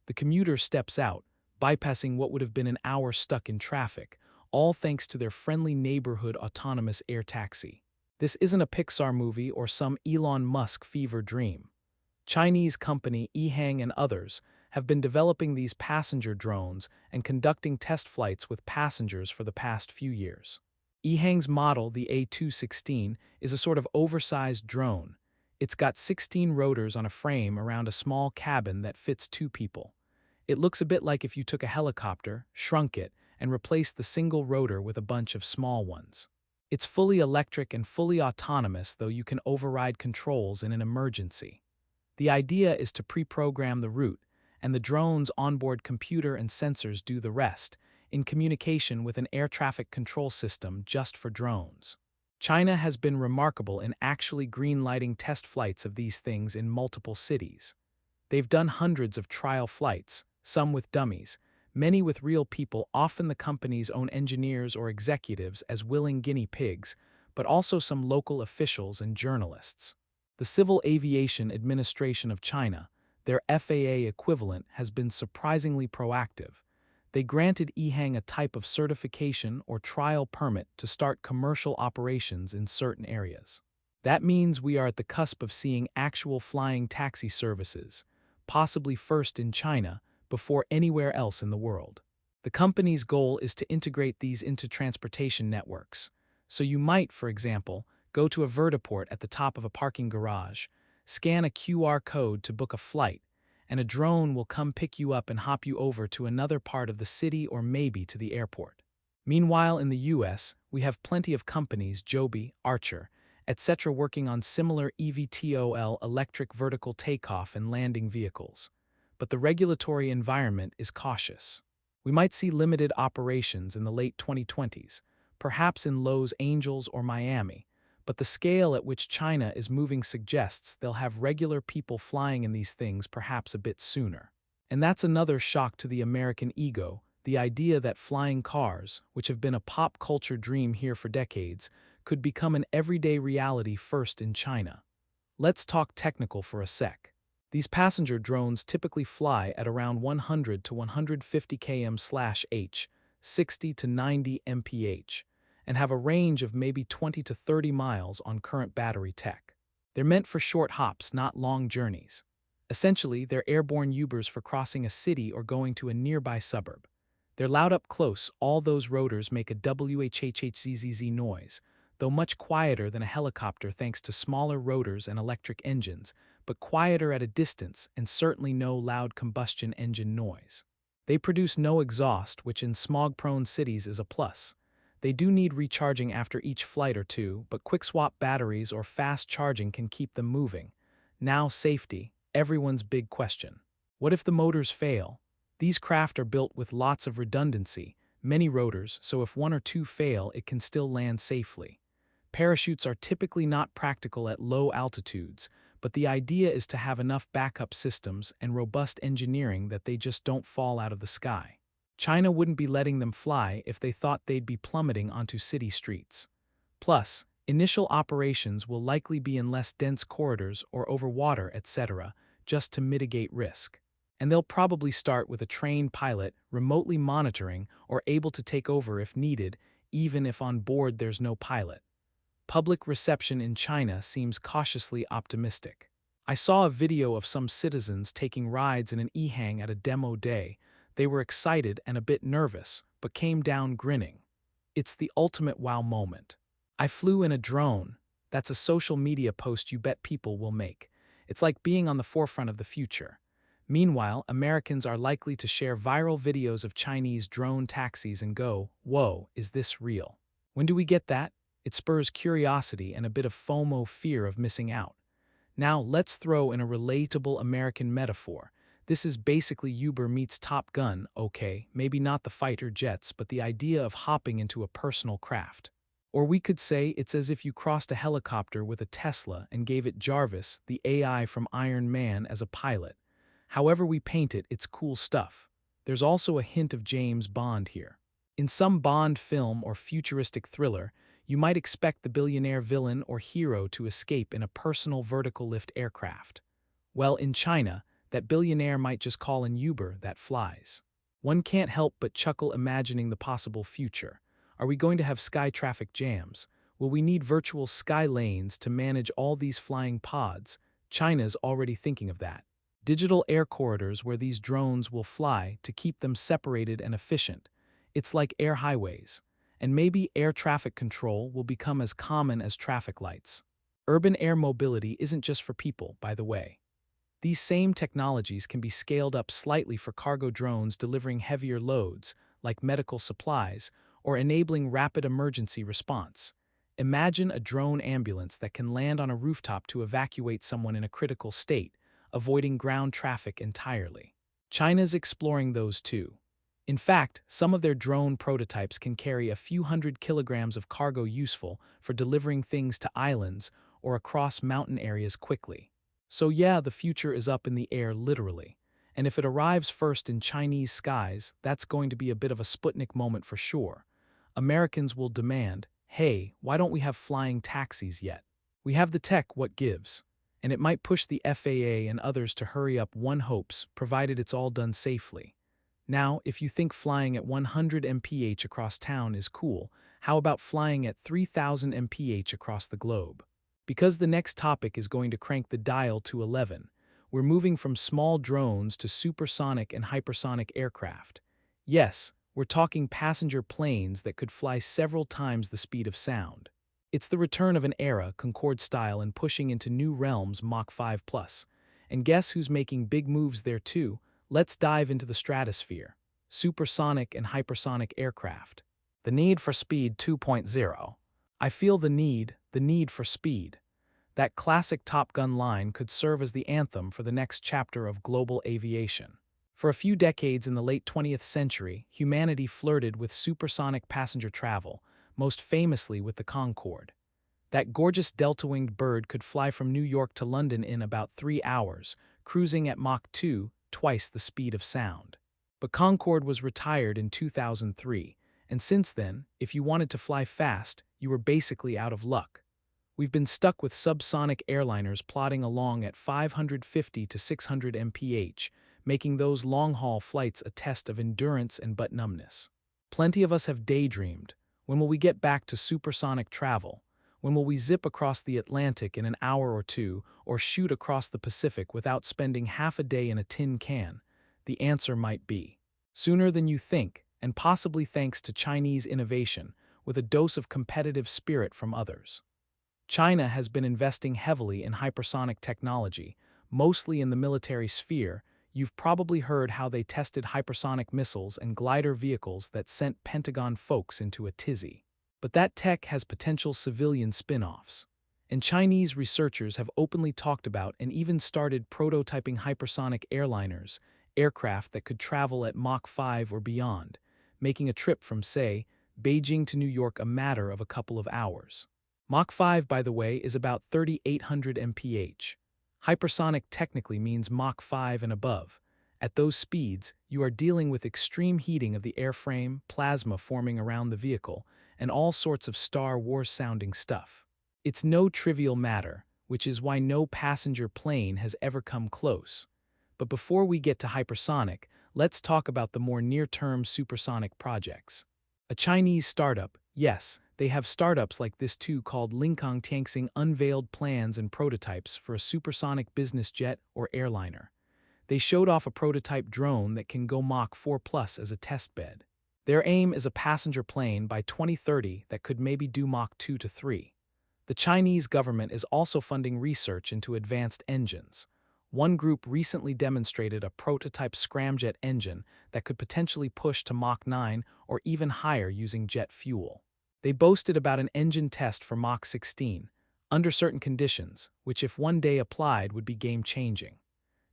A: The commuter steps out, bypassing what would have been an hour stuck in traffic, all thanks to their friendly neighborhood autonomous air taxi. This isn't a Pixar movie or some Elon Musk fever dream. Chinese company EHang and others have been developing these passenger drones and conducting test flights with passengers for the past few years. EHang's model, the A216, is a sort of oversized drone. It's got 16 rotors on a frame around a small cabin that fits 2 people. It looks a bit like if you took a helicopter, shrunk it, and replaced the single rotor with a bunch of small ones. It's fully electric and fully autonomous, though you can override controls in an emergency. The idea is to pre-program the route, and the drone's onboard computer and sensors do the rest, in communication with an air traffic control system just for drones. China has been remarkable in actually green-lighting test flights of these things in multiple cities. They've done hundreds of trial flights, some with dummies, many with real people, often the company's own engineers or executives as willing guinea pigs, but also some local officials and journalists. The Civil Aviation Administration of China, their FAA equivalent, has been surprisingly proactive. They granted EHang a type of certification or trial permit to start commercial operations in certain areas. That means we are at the cusp of seeing actual flying taxi services, possibly first in China, before anywhere else in the world. The company's goal is to integrate these into transportation networks. So you might, for example, go to a vertiport at the top of a parking garage, scan a QR code to book a flight, and a drone will come pick you up and hop you over to another part of the city or maybe to the airport. Meanwhile, in the US, we have plenty of companies, Joby, Archer, etc., working on similar eVTOL electric vertical takeoff and landing vehicles. But the regulatory environment is cautious. We might see limited operations in the late 2020s, perhaps in Los Angeles or Miami, but the scale at which China is moving suggests they'll have regular people flying in these things perhaps a bit sooner. And that's another shock to the American ego, the idea that flying cars, which have been a pop culture dream here for decades, could become an everyday reality first in China. Let's talk technical for a sec. These passenger drones typically fly at around 100 to 150 km/h, 60 to 90 mph, and have a range of maybe 20 to 30 miles on current battery tech. They're meant for short hops, not long journeys. Essentially, they're airborne Ubers for crossing a city or going to a nearby suburb. They're loud up close, all those rotors make a whhhzzz noise, though much quieter than a helicopter thanks to smaller rotors and electric engines, but quieter at a distance and certainly no loud combustion engine noise. They produce no exhaust, which in smog-prone cities is a plus. They do need recharging after each flight or two, but quick-swap batteries or fast charging can keep them moving. Now safety, everyone's big question. What if the motors fail? These craft are built with lots of redundancy, many rotors, so if one or two fail, it can still land safely. Parachutes are typically not practical at low altitudes, but the idea is to have enough backup systems and robust engineering that they just don't fall out of the sky. China wouldn't be letting them fly if they thought they'd be plummeting onto city streets. Plus, initial operations will likely be in less dense corridors or over water, etc., just to mitigate risk. And they'll probably start with a trained pilot remotely monitoring or able to take over if needed, even if on board there's no pilot. Public reception in China seems cautiously optimistic. I saw a video of some citizens taking rides in an e-hang at a demo day. They were excited and a bit nervous, but came down grinning. It's the ultimate wow moment. I flew in a drone. That's a social media post you bet people will make. It's like being on the forefront of the future. Meanwhile, Americans are likely to share viral videos of Chinese drone taxis and go, "Whoa, is this real?" When do we get that? It spurs curiosity and a bit of FOMO, fear of missing out. Now let's throw in a relatable American metaphor. This is basically Uber meets Top Gun, okay, maybe not the fighter jets, but the idea of hopping into a personal craft. Or we could say it's as if you crossed a helicopter with a Tesla and gave it Jarvis, the AI from Iron Man, as a pilot. However we paint it, it's cool stuff. There's also a hint of James Bond here. In some Bond film or futuristic thriller, you might expect the billionaire villain or hero to escape in a personal vertical lift aircraft. Well, in China, that billionaire might just call an Uber that flies. One can't help but chuckle imagining the possible future. Are we going to have sky traffic jams? Will we need virtual sky lanes to manage all these flying pods? China's already thinking of that. Digital air corridors where these drones will fly to keep them separated and efficient. It's like air highways. And maybe air traffic control will become as common as traffic lights. Urban air mobility isn't just for people, by the way. These same technologies can be scaled up slightly for cargo drones delivering heavier loads, like medical supplies, or enabling rapid emergency response. Imagine a drone ambulance that can land on a rooftop to evacuate someone in a critical state, avoiding ground traffic entirely. China's exploring those too. In fact, some of their drone prototypes can carry a few hundred kilograms of cargo useful for delivering things to islands or across mountain areas quickly. So yeah, the future is up in the air literally. And if it arrives first in Chinese skies, that's going to be a bit of a Sputnik moment for sure. Americans will demand, hey, why don't we have flying taxis yet? We have the tech, what gives? And it might push the FAA and others to hurry up, one hopes, provided it's all done safely. Now, if you think flying at 100 mph across town is cool, how about flying at 3000 mph across the globe? Because the next topic is going to crank the dial to 11, we're moving from small drones to supersonic and hypersonic aircraft. Yes, we're talking passenger planes that could fly several times the speed of sound. It's the return of an era, Concorde style, and pushing into new realms, Mach 5 plus. And guess who's making big moves there too? Let's dive into the stratosphere. Supersonic and hypersonic aircraft. The need for speed 2.0. I feel the need for speed. That classic Top Gun line could serve as the anthem for the next chapter of global aviation. For a few decades in the late 20th century, humanity flirted with supersonic passenger travel, most famously with the Concorde. That gorgeous delta-winged bird could fly from New York to London in about 3 hours, cruising at Mach 2, twice the speed of sound. But Concorde was retired in 2003, and since then, if you wanted to fly fast, you were basically out of luck. We've been stuck with subsonic airliners plodding along at 550 to 600 mph, making those long-haul flights a test of endurance and butt numbness. Plenty of us have daydreamed. When will we get back to supersonic travel? When will we zip across the Atlantic in an hour or two, or shoot across the Pacific without spending half a day in a tin can? The answer might be sooner than you think, and possibly thanks to Chinese innovation, with a dose of competitive spirit from others. China has been investing heavily in hypersonic technology, mostly in the military sphere, You've probably heard how they tested hypersonic missiles and glider vehicles that sent Pentagon folks into a tizzy. But that tech has potential civilian spin-offs. And Chinese researchers have openly talked about and even started prototyping hypersonic airliners, aircraft that could travel at Mach 5 or beyond, making a trip from, say, Beijing to New York a matter of a couple of hours. Mach 5, by the way, is about 3,800 mph. Hypersonic technically means Mach 5 and above. At those speeds, you are dealing with extreme heating of the airframe, plasma forming around the vehicle, and all sorts of Star Wars-sounding stuff. It's no trivial matter, which is why no passenger plane has ever come close. But before we get to hypersonic, let's talk about the more near-term supersonic projects. A Chinese startup, yes, they have startups like this too called Linkong Tianxing unveiled plans and prototypes for a supersonic business jet or airliner. They showed off a prototype drone that can go Mach 4 plus as a test bed. Their aim is a passenger plane by 2030 that could maybe do Mach 2 to 3. The Chinese government is also funding research into advanced engines. One group recently demonstrated a prototype scramjet engine that could potentially push to Mach 9 or even higher using jet fuel. They boasted about an engine test for Mach 16, under certain conditions, which if one day applied would be game-changing.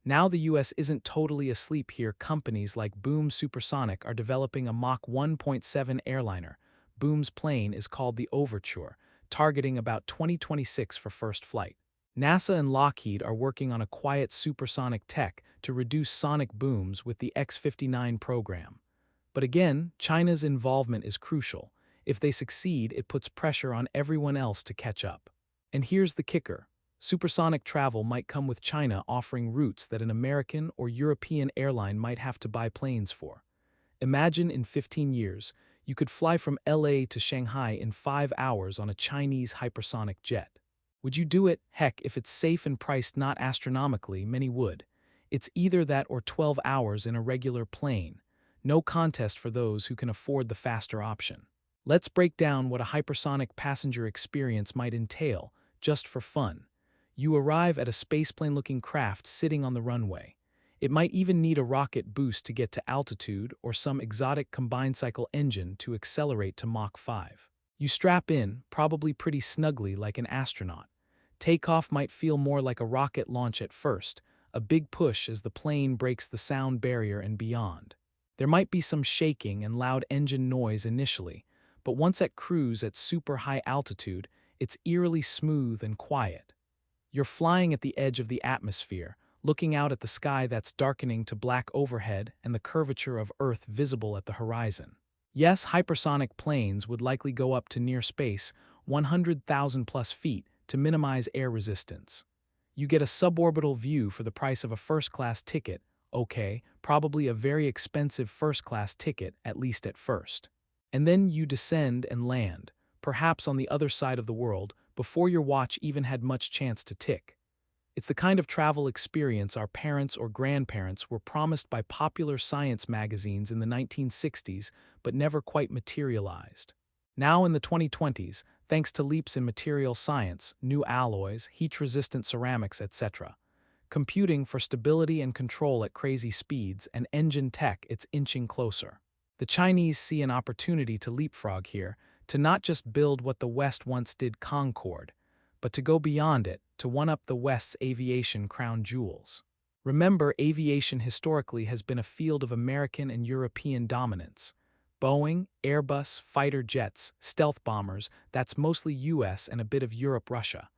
A: Now the US isn't totally asleep here. Companies like Boom Supersonic are developing a Mach 1.7 airliner. Boom's plane is called the Overture, targeting about 2026 for first flight. NASA and Lockheed are working on a quiet supersonic tech to reduce sonic booms with the X-59 program. But again, China's involvement is crucial. If they succeed, it puts pressure on everyone else to catch up. And here's the kicker. Supersonic travel might come with China offering routes that an American or European airline might have to buy planes for. Imagine in 15 years, you could fly from LA to Shanghai in 5 hours on a Chinese hypersonic jet. Would you do it? Heck, if it's safe and priced not astronomically, many would. It's either that or 12 hours in a regular plane. No contest for those who can afford the faster option. Let's break down what a hypersonic passenger experience might entail, just for fun. You arrive at a spaceplane-looking craft sitting on the runway. It might even need a rocket boost to get to altitude or some exotic combined-cycle engine to accelerate to Mach 5. You strap in, probably pretty snugly like an astronaut. Takeoff might feel more like a rocket launch at first, a big push as the plane breaks the sound barrier and beyond. There might be some shaking and loud engine noise initially, but once at cruise at super high altitude, it's eerily smooth and quiet. You're flying at the edge of the atmosphere, looking out at the sky that's darkening to black overhead and the curvature of Earth visible at the horizon. Yes, hypersonic planes would likely go up to near space, 100,000 plus feet, to minimize air resistance. You get a suborbital view for the price of a first-class ticket, okay, probably a very expensive first-class ticket, at least at first. And then you descend and land, perhaps on the other side of the world, before your watch even had much chance to tick. It's the kind of travel experience our parents or grandparents were promised by popular science magazines in the 1960s but never quite materialized. Now in the 2020s, thanks to leaps in material science, new alloys, heat-resistant ceramics, etc., computing for stability and control at crazy speeds, and engine tech, it's inching closer. The Chinese see an opportunity to leapfrog here, to not just build what the West once did Concorde, but to go beyond it, to one-up the West's aviation crown jewels. Remember, aviation historically has been a field of American and European dominance. Boeing, Airbus, fighter jets, stealth bombers, that's mostly US and a bit of Europe-Russia.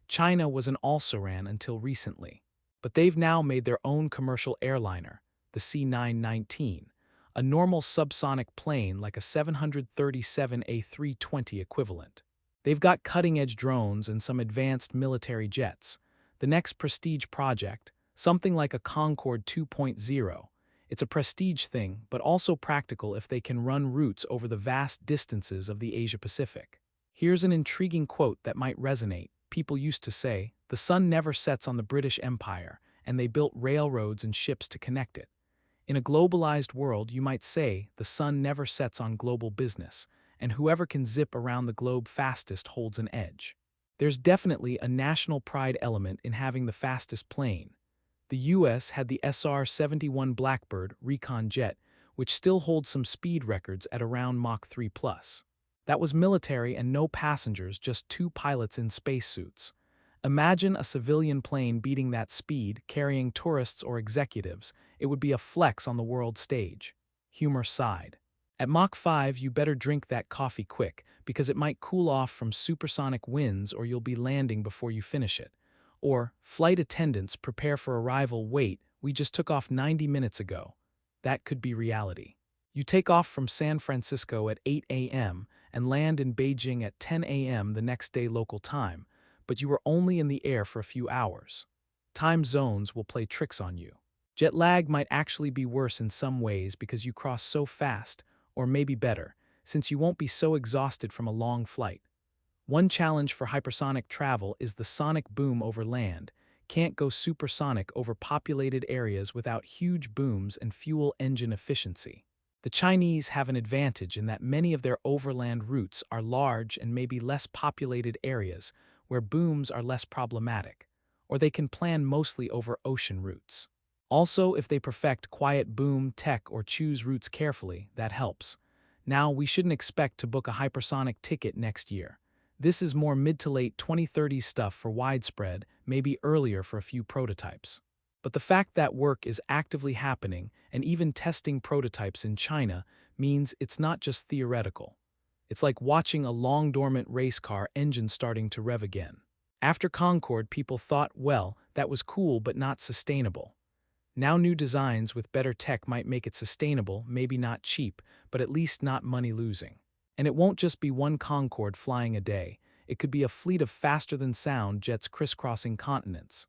A: China was an also-ran until recently. But they've now made their own commercial airliner, the C919, a normal subsonic plane like a 737 A320 equivalent. They've got cutting-edge drones and some advanced military jets. The next prestige project, something like a Concorde 2.0. It's a prestige thing, but also practical if they can run routes over the vast distances of the Asia-Pacific. Here's an intriguing quote that might resonate. People used to say, the sun never sets on the British Empire, and they built railroads and ships to connect it. In a globalized world, you might say, the sun never sets on global business, and whoever can zip around the globe fastest holds an edge. There's definitely a national pride element in having the fastest plane. The US had the SR-71 Blackbird Recon jet, which still holds some speed records at around Mach 3 plus. That was military and no passengers, just two pilots in spacesuits. Imagine a civilian plane beating that speed, carrying tourists or executives. It would be a flex on the world stage. Humor sighed. At Mach 5, you better drink that coffee quick, because it might cool off from supersonic winds or you'll be landing before you finish it. Or, flight attendants, prepare for arrival, wait, we just took off 90 minutes ago. That could be reality. You take off from San Francisco at 8 a.m. and land in Beijing at 10 a.m. the next day local time, but you were only in the air for a few hours. Time zones will play tricks on you. Jet lag might actually be worse in some ways because you cross so fast, or maybe better, since you won't be so exhausted from a long flight. One challenge for hypersonic travel is the sonic boom over land. Can't go supersonic over populated areas without huge booms and fuel engine efficiency. The Chinese have an advantage in that many of their overland routes are large and maybe less populated areas where booms are less problematic, or they can plan mostly over ocean routes. Also, if they perfect quiet boom tech or choose routes carefully, that helps. Now, we shouldn't expect to book a hypersonic ticket next year. This is more mid to late 2030s stuff for widespread, maybe earlier for a few prototypes. But the fact that work is actively happening and even testing prototypes in China means it's not just theoretical. It's like watching a long-dormant race car engine starting to rev again. After Concorde, people thought, well, that was cool but not sustainable. Now new designs with better tech might make it sustainable, maybe not cheap, but at least not money-losing. And it won't just be one Concorde flying a day. It could be a fleet of faster-than-sound jets crisscrossing continents.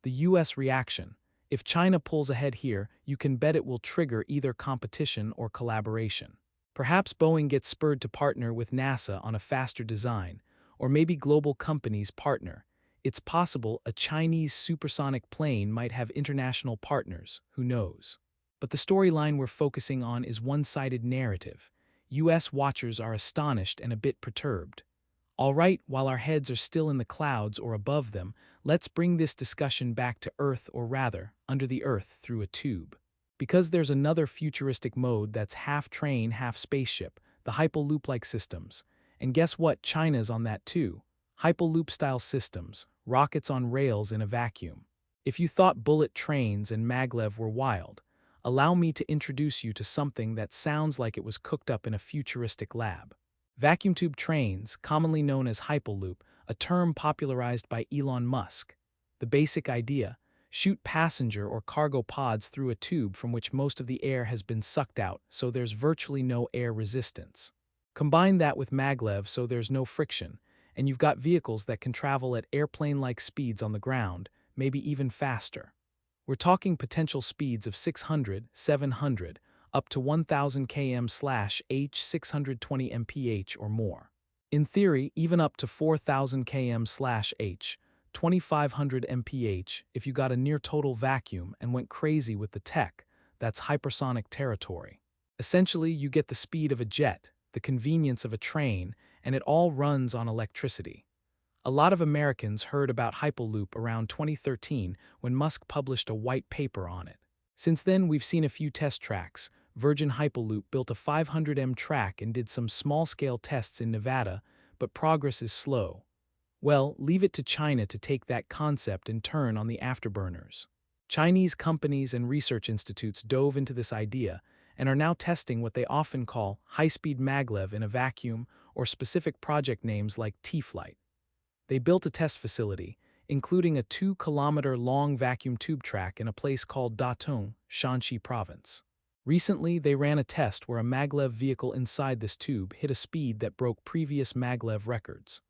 A: The US reaction. If China pulls ahead here, you can bet it will trigger either competition or collaboration. Perhaps Boeing gets spurred to partner with NASA on a faster design, or maybe global companies partner. It's possible a Chinese supersonic plane might have international partners, who knows? But the storyline we're focusing on is one-sided narrative. US watchers are astonished and a bit perturbed. All right, while our heads are still in the clouds or above them, let's bring this discussion back to Earth, or rather, under the Earth through a tube. Because there's another futuristic mode that's half train, half spaceship, the hyperloop-like systems. And guess what? China's on that too. Hyperloop-style systems, rockets on rails in a vacuum. If you thought bullet trains and maglev were wild, allow me to introduce you to something that sounds like it was cooked up in a futuristic lab. Vacuum tube trains, commonly known as hyperloop, a term popularized by Elon Musk. The basic idea: shoot passenger or cargo pods through a tube from which most of the air has been sucked out, so there's virtually no air resistance. Combine that with maglev so there's no friction, and you've got vehicles that can travel at airplane-like speeds on the ground, maybe even faster. We're talking potential speeds of 600, 700, up to 1000 km/h, 620 mph or more. In theory, even up to 4000 km/h, 2500 mph, if you got a near-total vacuum and went crazy with the tech. That's hypersonic territory. Essentially, you get the speed of a jet, the convenience of a train, and it all runs on electricity. A lot of Americans heard about Hyperloop around 2013 when Musk published a white paper on it. Since then, we've seen a few test tracks. Virgin Hyperloop built a 500m track and did some small-scale tests in Nevada, but progress is slow. Well, leave it to China to take that concept and turn on the afterburners. Chinese companies and research institutes dove into this idea and are now testing what they often call high-speed maglev in a vacuum, or specific project names like T-Flight. They built a test facility, including a 2-kilometer-long vacuum tube track in a place called Datong, Shanxi Province. Recently, they ran a test where a maglev vehicle inside this tube hit a speed that broke previous maglev records.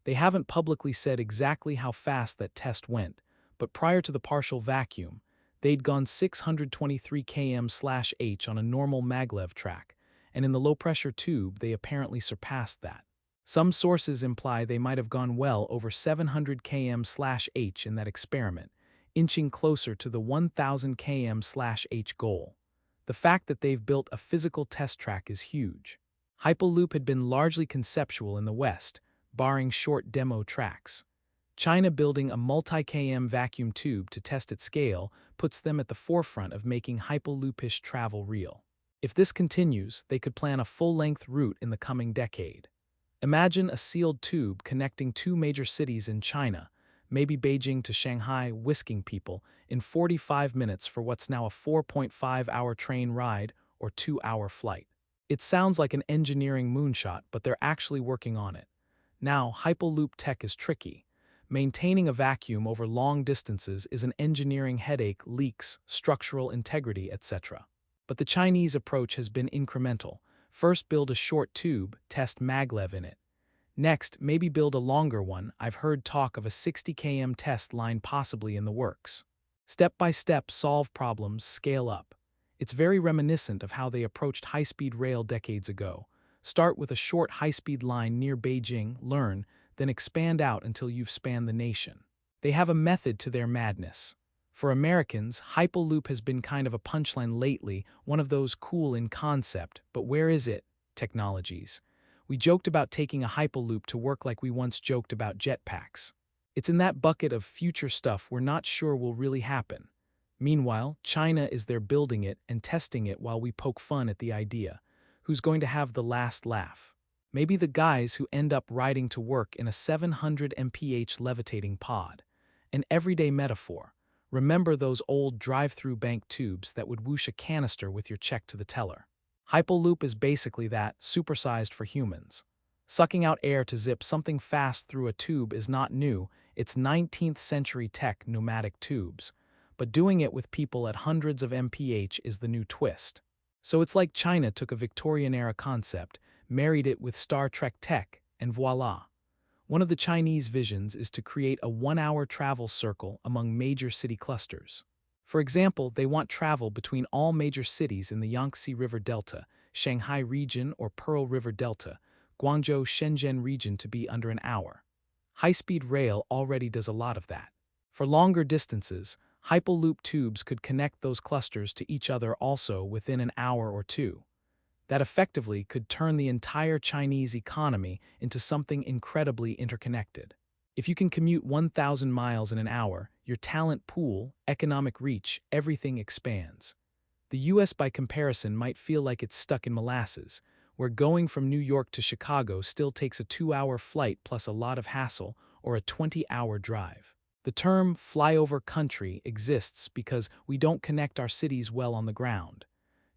A: They haven't publicly said exactly how fast that test went, but prior to the partial vacuum, they'd gone 623 km/h on a normal maglev track, and in the low-pressure tube they apparently surpassed that. Some sources imply they might have gone well over 700 km/h in that experiment, inching closer to the 1000 km/h goal. The fact that they've built a physical test track is huge. Hyperloop had been largely conceptual in the West, barring short demo tracks. China building a multi-km vacuum tube to test its scale puts them at the forefront of making hyperloopish travel real. If this continues, they could plan a full-length route in the coming decade. Imagine a sealed tube connecting two major cities in China, maybe Beijing to Shanghai, whisking people in 45 minutes for what's now a 4.5-hour train ride or 2-hour flight. It sounds like an engineering moonshot, but they're actually working on it. Now, hyperloop tech is tricky. Maintaining a vacuum over long distances is an engineering headache, leaks, structural integrity, etc. But the Chinese approach has been incremental. First, build a short tube, test maglev in it. Next, maybe build a longer one. I've heard talk of a 60 km test line possibly in the works. Step by step, solve problems, scale up. It's very reminiscent of how they approached high-speed rail decades ago. Start with a short high-speed line near Beijing, learn, then expand out until you've spanned the nation. They have a method to their madness. For Americans, Hyperloop has been kind of a punchline lately, one of those cool in concept, but where is it? Technologies. We joked about taking a Hyperloop to work like we once joked about jetpacks. It's in that bucket of future stuff we're not sure will really happen. Meanwhile, China is there building it and testing it while we poke fun at the idea. Who's going to have the last laugh? Maybe the guys who end up riding to work in a 700 mph levitating pod. An everyday metaphor. Remember those old drive-through bank tubes that would whoosh a canister with your check to the teller? Hyperloop is basically that, supersized for humans. Sucking out air to zip something fast through a tube is not new, it's 19th century tech, pneumatic tubes. But doing it with people at hundreds of mph is the new twist. So it's like China took a Victorian-era concept, married it with Star Trek tech, and voila. One of the Chinese visions is to create a 1-hour travel circle among major city clusters. For example, they want travel between all major cities in the Yangtze River Delta, Shanghai region or Pearl River Delta, Guangzhou Shenzhen region to be under an hour. High-speed rail already does a lot of that. For longer distances, Hyperloop tubes could connect those clusters to each other also within an hour or two. That effectively could turn the entire Chinese economy into something incredibly interconnected. If you can commute 1,000 miles in an hour, your talent pool, economic reach, everything expands. The US by comparison might feel like it's stuck in molasses, where going from New York to Chicago still takes a 2-hour flight plus a lot of hassle or a 20-hour drive. The term flyover country exists because we don't connect our cities well on the ground.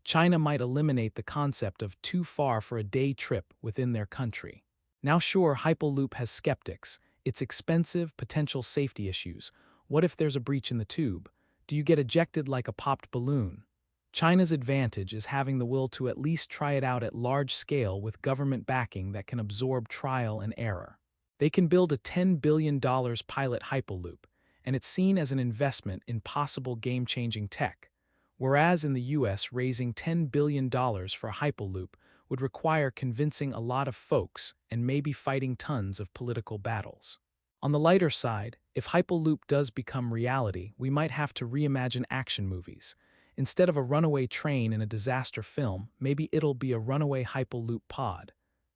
A: China might eliminate the concept of too far for a day trip within their country. Now sure, Hyperloop has skeptics. It's expensive, potential safety issues. What if there's a breach in the tube? Do you get ejected like a popped balloon? China's advantage is having the will to at least try it out at large scale with government backing that can absorb trial and error. They can build a $10 billion pilot Hyperloop, and it's seen as an investment in possible game-changing tech. Whereas in the US, raising $10 billion for Hyperloop would require convincing a lot of folks and maybe fighting tons of political battles. On the lighter side, if Hyperloop does become reality, we might have to reimagine action movies. Instead of a runaway train in a disaster film, maybe it'll be a runaway Hyperloop pod.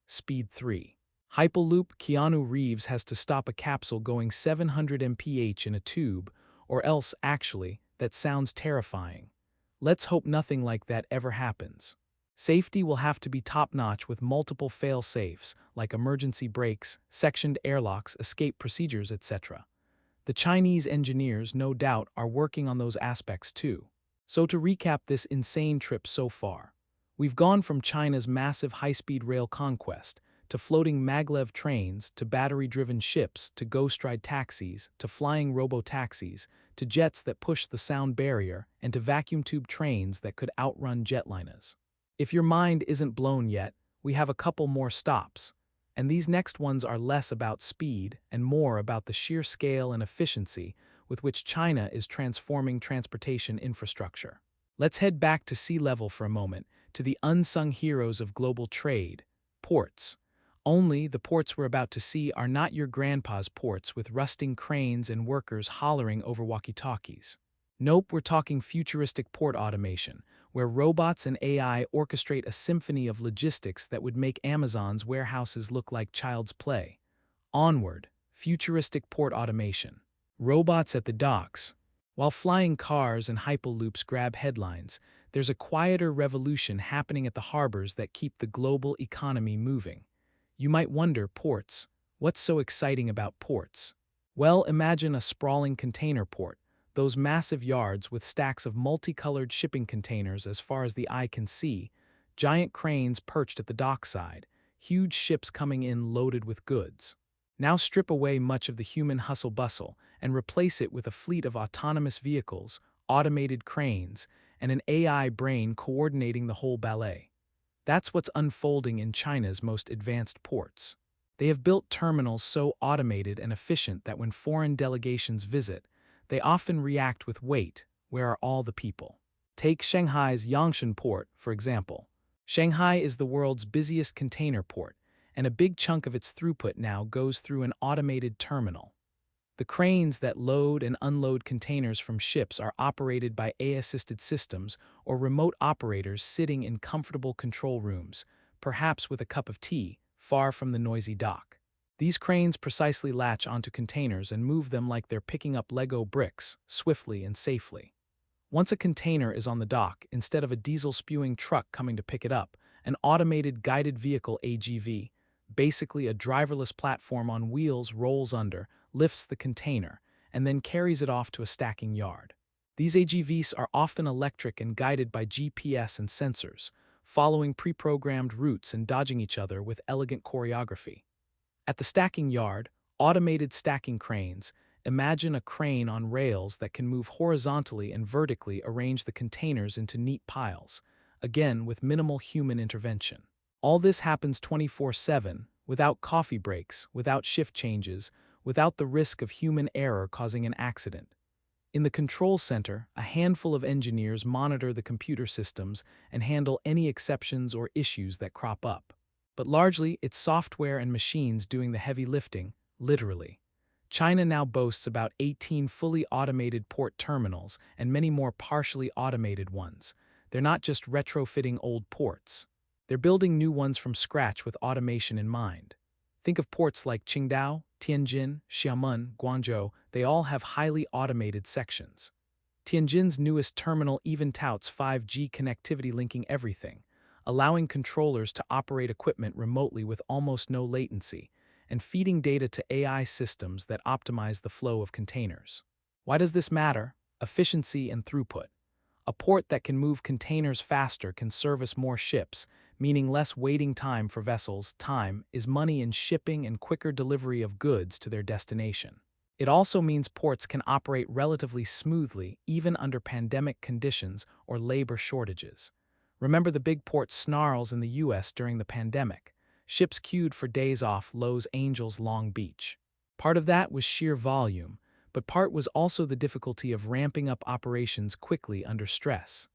A: Speed 3. Hyperloop, Keanu Reeves has to stop a capsule going 700 mph in a tube, or else, actually, that sounds terrifying. Let's hope nothing like that ever happens. Safety will have to be top-notch with multiple fail-safes, like emergency brakes, sectioned airlocks, escape procedures, etc. The Chinese engineers, no doubt, are working on those aspects too. So to recap this insane trip so far, we've gone from China's massive high-speed rail conquest, to floating maglev trains, to battery-driven ships, to ghost-ride taxis, to flying robo-taxis, to jets that push the sound barrier, and to vacuum tube trains that could outrun jetliners. If your mind isn't blown yet, we have a couple more stops, and these next ones are less about speed and more about the sheer scale and efficiency with which China is transforming transportation infrastructure. Let's head back to sea level for a moment, to the unsung heroes of global trade, ports. Only the ports we're about to see are not your grandpa's ports with rusting cranes and workers hollering over walkie-talkies. Nope, we're talking futuristic port automation, where robots and AI orchestrate a symphony of logistics that would make Amazon's warehouses look like child's play. Onward, futuristic port automation, robots at the docks. While flying cars and hyperloops grab headlines, there's a quieter revolution happening at the harbors that keep the global economy moving. You might wonder, ports. What's so exciting about ports? Well, imagine a sprawling container port, those massive yards with stacks of multicolored shipping containers as far as the eye can see, giant cranes perched at the dockside, huge ships coming in loaded with goods. Now strip away much of the human hustle-bustle and replace it with a fleet of autonomous vehicles, automated cranes, and an AI brain coordinating the whole ballet. That's what's unfolding in China's most advanced ports. They have built terminals so automated and efficient that when foreign delegations visit, they often react with "Wait, where are all the people?" Take Shanghai's Yangshan port, for example. Shanghai is the world's busiest container port, and a big chunk of its throughput now goes through an automated terminal. The cranes that load and unload containers from ships are operated by AI-assisted systems or remote operators sitting in comfortable control rooms, perhaps with a cup of tea, far from the noisy dock. These cranes precisely latch onto containers and move them like they're picking up Lego bricks, swiftly and safely. Once a container is on the dock, instead of a diesel-spewing truck coming to pick it up, an automated guided vehicle AGV, basically a driverless platform on wheels, rolls under, lifts the container, and then carries it off to a stacking yard. These AGVs are often electric and guided by GPS and sensors, following pre-programmed routes and dodging each other with elegant choreography. At the stacking yard, automated stacking cranes. Imagine a crane on rails that can move horizontally and vertically arrange the containers into neat piles, again with minimal human intervention. All this happens 24/7, without coffee breaks, without shift changes, without the risk of human error causing an accident. In the control center, a handful of engineers monitor the computer systems and handle any exceptions or issues that crop up. But largely, it's software and machines doing the heavy lifting, literally. China now boasts about 18 fully automated port terminals and many more partially automated ones. They're not just retrofitting old ports. They're building new ones from scratch with automation in mind. Think of ports like Qingdao, Tianjin, Xiamen, Guangzhou. They all have highly automated sections. Tianjin's newest terminal even touts 5G connectivity linking everything, allowing controllers to operate equipment remotely with almost no latency, and feeding data to AI systems that optimize the flow of containers. Why does this matter? Efficiency and throughput. A port that can move containers faster can service more ships, meaning less waiting time for vessels. Time is money in shipping and quicker delivery of goods to their destination. It also means ports can operate relatively smoothly even under pandemic conditions or labor shortages. Remember the big port snarls in the US during the pandemic. Ships queued for days off Los Angeles Long Beach. Part of that was sheer volume, but part was also the difficulty of ramping up operations quickly under stress.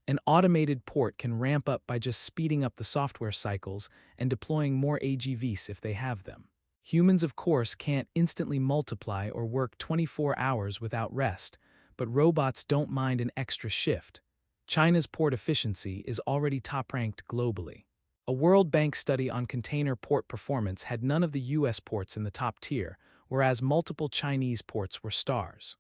A: An automated port can ramp up by just speeding up the software cycles and deploying more AGVs if they have them. Humans, of course, can't instantly multiply or work 24 hours without rest, but robots don't mind an extra shift. China's port efficiency is already top-ranked globally. A World Bank study on container port performance had none of the US ports in the top tier, whereas multiple Chinese ports were stars.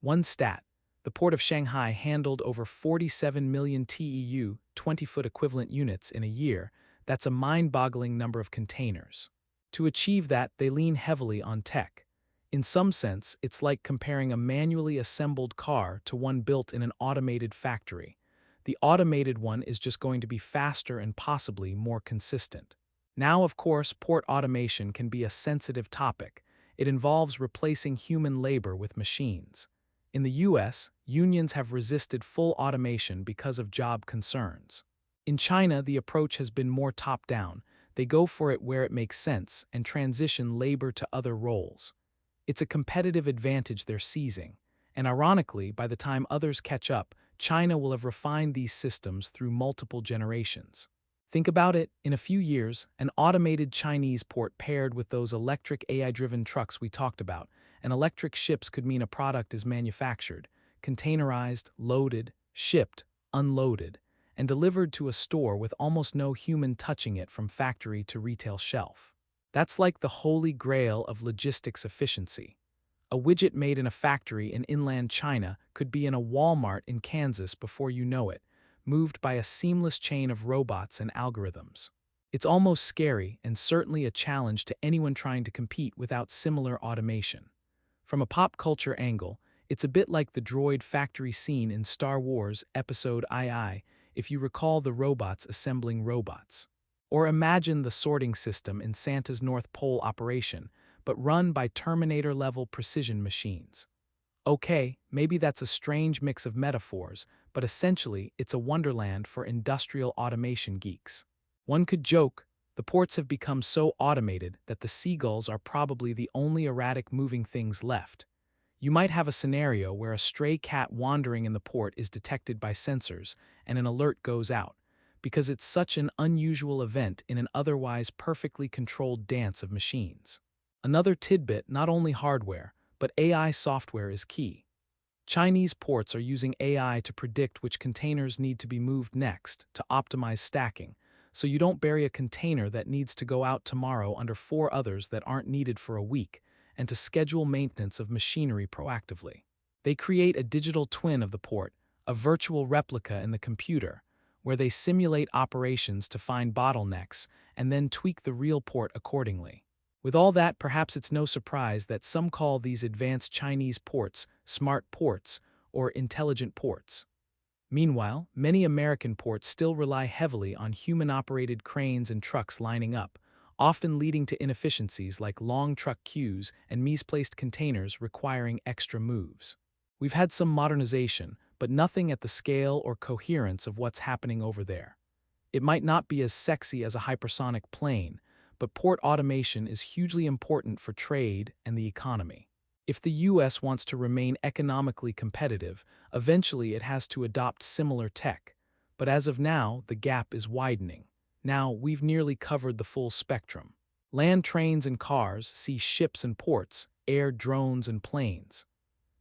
A: One stat: the port of Shanghai handled over 47 million TEU, 20-foot equivalent units in a year. That's a mind-boggling number of containers. To achieve that, they lean heavily on tech. In some sense, it's like comparing a manually assembled car to one built in an automated factory. The automated one is just going to be faster and possibly more consistent. Now, of course, port automation can be a sensitive topic. It involves replacing human labor with machines. In the US, unions have resisted full automation because of job concerns. In China, the approach has been more top-down. They go for it where it makes sense and transition labor to other roles. It's a competitive advantage they're seizing, and ironically, by the time others catch up, China will have refined these systems through multiple generations. Think about it, in a few years, an automated Chinese port paired with those electric AI-driven trucks we talked about, and electric ships could mean a product is manufactured, containerized, loaded, shipped, unloaded, and delivered to a store with almost no human touching it from factory to retail shelf. That's like the holy grail of logistics efficiency. A widget made in a factory in inland China could be in a Walmart in Kansas before you know it, moved by a seamless chain of robots and algorithms. It's almost scary and certainly a challenge to anyone trying to compete without similar automation. From a pop culture angle, it's a bit like the droid factory scene in Star Wars Episode II, if you recall the robots assembling robots. Or imagine the sorting system in Santa's North Pole operation, but run by Terminator-level precision machines. Okay, maybe that's a strange mix of metaphors, but essentially it's a wonderland for industrial automation geeks. One could joke, the ports have become so automated that the seagulls are probably the only erratic moving things left. You might have a scenario where a stray cat wandering in the port is detected by sensors and an alert goes out, because it's such an unusual event in an otherwise perfectly controlled dance of machines. Another tidbit, not only hardware, but AI software is key. Chinese ports are using AI to predict which containers need to be moved next to optimize stacking, so you don't bury a container that needs to go out tomorrow under four others that aren't needed for a week, and to schedule maintenance of machinery proactively. They create a digital twin of the port, a virtual replica in the computer, where they simulate operations to find bottlenecks and then tweak the real port accordingly. With all that, perhaps it's no surprise that some call these advanced Chinese ports smart ports or intelligent ports. Meanwhile, many American ports still rely heavily on human-operated cranes and trucks lining up, often leading to inefficiencies like long truck queues and misplaced containers requiring extra moves. We've had some modernization, but nothing at the scale or coherence of what's happening over there. It might not be as sexy as a hypersonic plane, but port automation is hugely important for trade and the economy. If the US wants to remain economically competitive, eventually it has to adopt similar tech. But as of now, the gap is widening. Now, we've nearly covered the full spectrum. Land trains and cars, sea ships and ports, air drones and planes.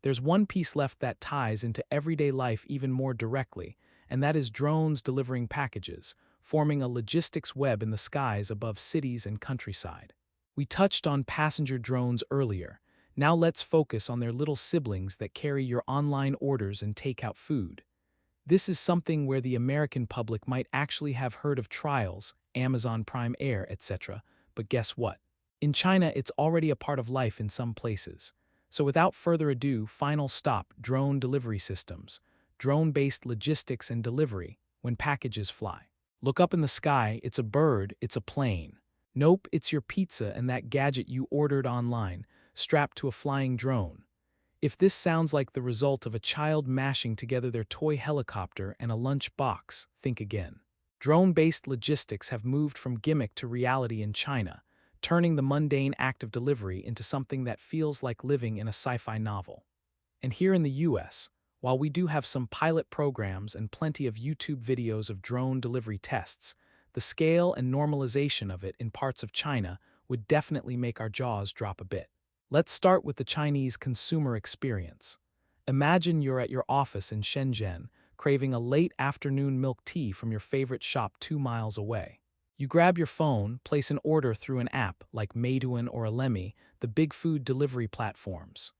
A: There's one piece left that ties into everyday life even more directly, and that is drones delivering packages, forming a logistics web in the skies above cities and countryside. We touched on passenger drones earlier. Now let's focus on their little siblings that carry your online orders and take out food. This is something where the American public might actually have heard of trials, Amazon Prime Air, etc., but guess what? In China, it's already a part of life in some places. So without further ado, final stop, drone delivery systems. Drone-based logistics and delivery, when packages fly. Look up in the sky, it's a bird, it's a plane. Nope, it's your pizza and that gadget you ordered online, strapped to a flying drone. If this sounds like the result of a child mashing together their toy helicopter and a lunch box, think again. Drone-based logistics have moved from gimmick to reality in China, turning the mundane act of delivery into something that feels like living in a sci-fi novel. And here in the US, while we do have some pilot programs and plenty of YouTube videos of drone delivery tests, the scale and normalization of it in parts of China would definitely make our jaws drop a bit. Let's start with the Chinese consumer experience. Imagine you're at your office in Shenzhen, craving a late afternoon milk tea from your favorite shop 2 miles away. You grab your phone, place an order through an app like Meituan or Alemi, the big food delivery platforms.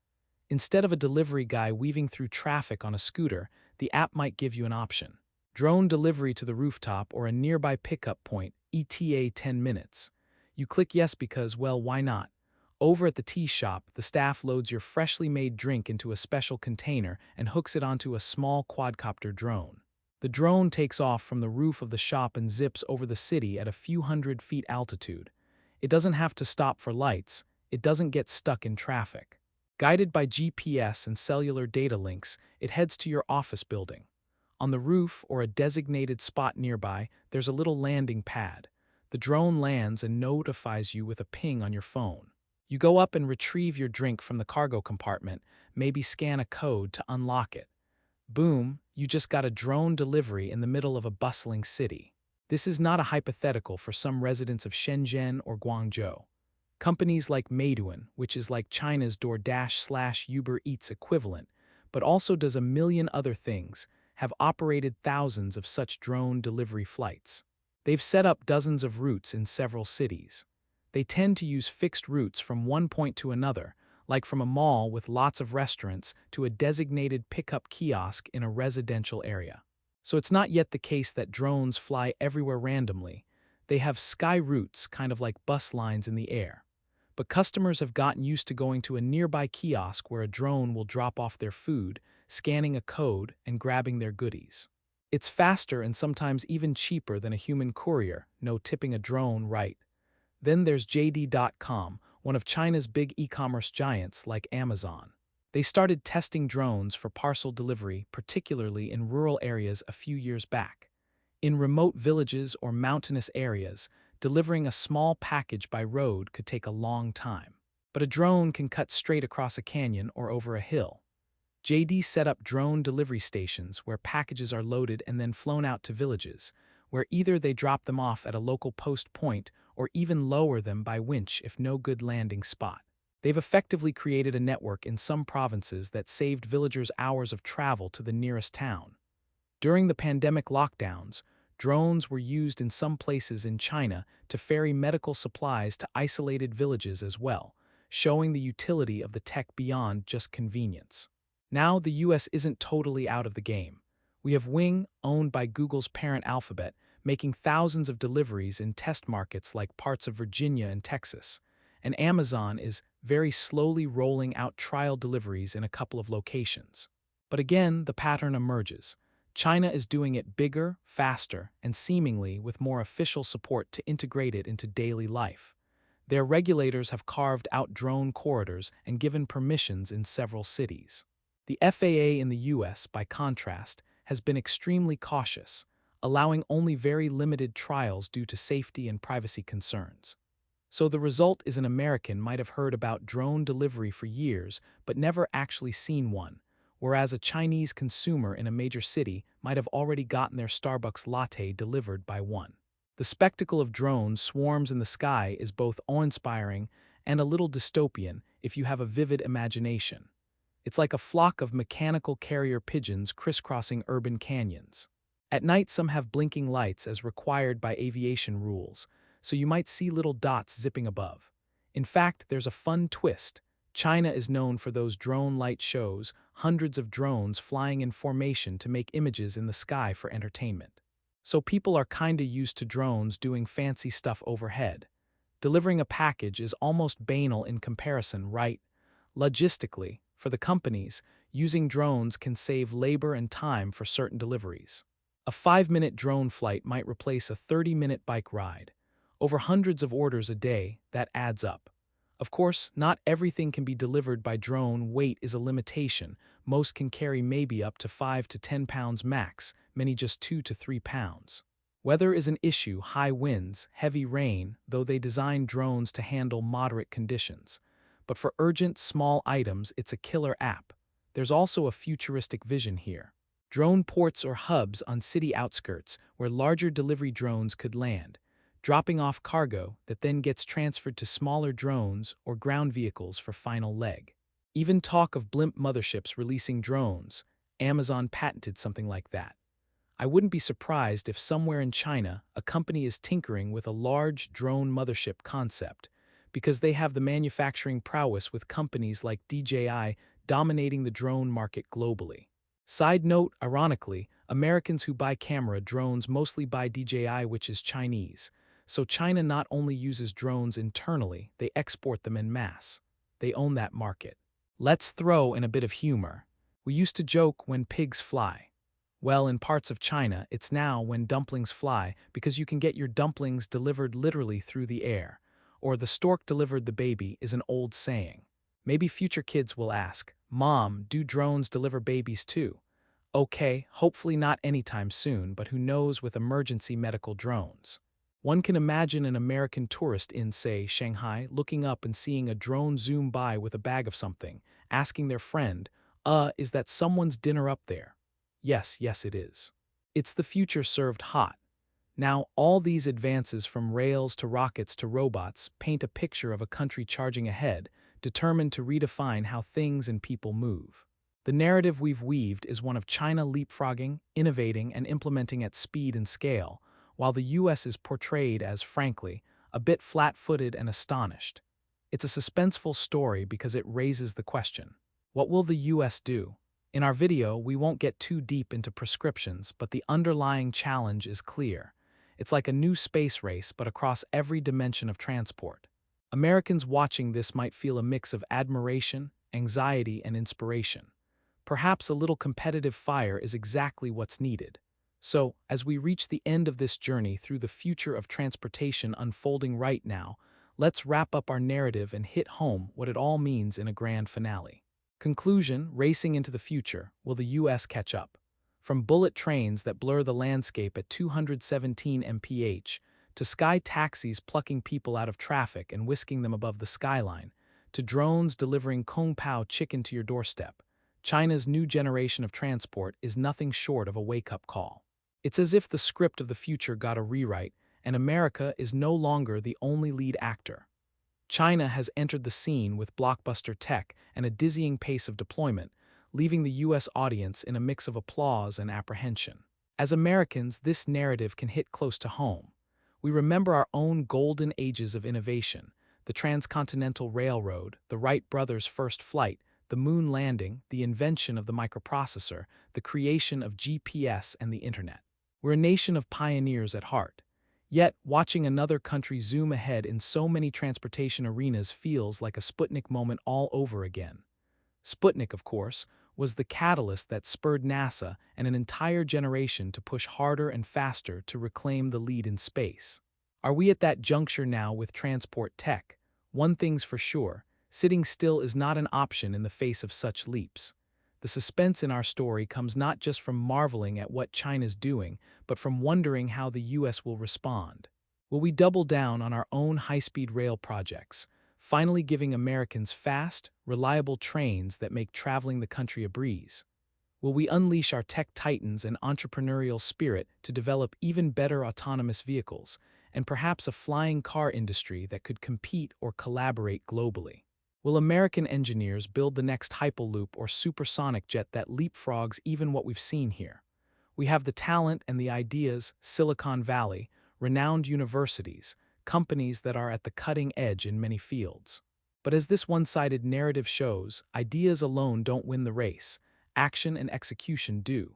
A: Instead of a delivery guy weaving through traffic on a scooter, the app might give you an option. Drone delivery to the rooftop or a nearby pickup point, ETA 10 minutes. You click yes because, well, why not? Over at the tea shop, the staff loads your freshly made drink into a special container and hooks it onto a small quadcopter drone. The drone takes off from the roof of the shop and zips over the city at a few hundred feet altitude. It doesn't have to stop for lights, it doesn't get stuck in traffic. Guided by GPS and cellular data links, it heads to your office building. On the roof or a designated spot nearby, there's a little landing pad. The drone lands and notifies you with a ping on your phone. You go up and retrieve your drink from the cargo compartment, maybe scan a code to unlock it. Boom, you just got a drone delivery in the middle of a bustling city. This is not a hypothetical for some residents of Shenzhen or Guangzhou. Companies like Meituan, which is like China's DoorDash/Uber Eats equivalent, but also does a million other things, have operated thousands of such drone delivery flights. They've set up dozens of routes in several cities. They tend to use fixed routes from one point to another, like from a mall with lots of restaurants to a designated pickup kiosk in a residential area. So it's not yet the case that drones fly everywhere randomly. They have sky routes, kind of like bus lines in the air. But customers have gotten used to going to a nearby kiosk where a drone will drop off their food, scanning a code, and grabbing their goodies. It's faster and sometimes even cheaper than a human courier, no tipping a drone, right? Then there's JD.com, one of China's big e-commerce giants like Amazon. They started testing drones for parcel delivery, particularly in rural areas a few years back. In remote villages or mountainous areas, delivering a small package by road could take a long time. But a drone can cut straight across a canyon or over a hill. JD set up drone delivery stations where packages are loaded and then flown out to villages, where either they drop them off at a local post point or even lower them by winch if no good landing spot. They've effectively created a network in some provinces that saved villagers hours of travel to the nearest town. During the pandemic lockdowns, drones were used in some places in China to ferry medical supplies to isolated villages as well, showing the utility of the tech beyond just convenience. Now the US isn't totally out of the game. We have Wing, owned by Google's parent Alphabet, making thousands of deliveries in test markets like parts of Virginia and Texas, and Amazon is very slowly rolling out trial deliveries in a couple of locations. But again, the pattern emerges. China is doing it bigger, faster, and seemingly with more official support to integrate it into daily life. Their regulators have carved out drone corridors and given permissions in several cities. The FAA in the US, by contrast, has been extremely cautious, allowing only very limited trials due to safety and privacy concerns. So the result is an American might have heard about drone delivery for years but never actually seen one, whereas a Chinese consumer in a major city might have already gotten their Starbucks latte delivered by one. The spectacle of drone swarms in the sky is both awe-inspiring and a little dystopian if you have a vivid imagination. It's like a flock of mechanical carrier pigeons crisscrossing urban canyons. At night, some have blinking lights as required by aviation rules, so you might see little dots zipping above. In fact, there's a fun twist. China is known for those drone light shows, hundreds of drones flying in formation to make images in the sky for entertainment. So people are kinda used to drones doing fancy stuff overhead. Delivering a package is almost banal in comparison, right? Logistically, for the companies, using drones can save labor and time for certain deliveries. A 5-minute drone flight might replace a 30-minute bike ride. Over hundreds of orders a day, that adds up. Of course, not everything can be delivered by drone. Weight is a limitation. Most can carry maybe up to 5 to 10 pounds max, many just 2 to 3 pounds. Weather is an issue, high winds, heavy rain, though they design drones to handle moderate conditions. But for urgent, small items, it's a killer app. There's also a futuristic vision here. Drone ports or hubs on city outskirts where larger delivery drones could land, dropping off cargo that then gets transferred to smaller drones or ground vehicles for final leg. Even talk of blimp motherships releasing drones. Amazon patented something like that. I wouldn't be surprised if somewhere in China a company is tinkering with a large drone mothership concept, because they have the manufacturing prowess with companies like DJI dominating the drone market globally. Side note, ironically, Americans who buy camera drones mostly buy DJI, which is Chinese. So China not only uses drones internally, they export them en masse. They own that market. Let's throw in a bit of humor. We used to joke when pigs fly. Well, in parts of China, it's now when dumplings fly because you can get your dumplings delivered literally through the air. Or the stork delivered the baby is an old saying. Maybe future kids will ask, "Mom, do drones deliver babies too?" Okay, hopefully not anytime soon, but who knows with emergency medical drones. One can imagine an American tourist in, say, Shanghai, looking up and seeing a drone zoom by with a bag of something, asking their friend, is that someone's dinner up there? Yes, it is. It's the future served hot. Now, all these advances from rails to rockets to robots paint a picture of a country charging ahead, determined to redefine how things and people move. The narrative we've weaved is one of China leapfrogging, innovating, and implementing at speed and scale, while the US is portrayed as, frankly, a bit flat-footed and astonished. It's a suspenseful story because it raises the question, what will the US do? In our video, we won't get too deep into prescriptions, but the underlying challenge is clear. It's like a new space race, but across every dimension of transport. Americans watching this might feel a mix of admiration, anxiety, and inspiration. Perhaps a little competitive fire is exactly what's needed. So, as we reach the end of this journey through the future of transportation unfolding right now, let's wrap up our narrative and hit home what it all means in a grand finale. Conclusion: racing into the future, will the US catch up? From bullet trains that blur the landscape at 217 mph, to sky taxis plucking people out of traffic and whisking them above the skyline, to drones delivering Kung Pao chicken to your doorstep, China's new generation of transport is nothing short of a wake-up call. It's as if the script of the future got a rewrite, and America is no longer the only lead actor. China has entered the scene with blockbuster tech and a dizzying pace of deployment, leaving the US audience in a mix of applause and apprehension. As Americans, this narrative can hit close to home. We remember our own golden ages of innovation: the transcontinental railroad, the Wright brothers' first flight, the moon landing, the invention of the microprocessor, the creation of GPS and the internet. We're a nation of pioneers at heart. Yet, watching another country zoom ahead in so many transportation arenas feels like a Sputnik moment all over again. Sputnik, of course, was the catalyst that spurred NASA and an entire generation to push harder and faster to reclaim the lead in space. Are we at that juncture now with transport tech? One thing's for sure: sitting still is not an option in the face of such leaps. The suspense in our story comes not just from marveling at what China's doing, but from wondering how the US will respond. Will we double down on our own high-speed rail projects, finally giving Americans fast, reliable trains that make traveling the country a breeze? Will we unleash our tech titans and entrepreneurial spirit to develop even better autonomous vehicles, and perhaps a flying car industry that could compete or collaborate globally? Will American engineers build the next hyperloop or supersonic jet that leapfrogs even what we've seen here? We have the talent and the ideas: Silicon Valley, renowned universities, companies that are at the cutting edge in many fields. But as this one-sided narrative shows, ideas alone don't win the race. Action and execution do.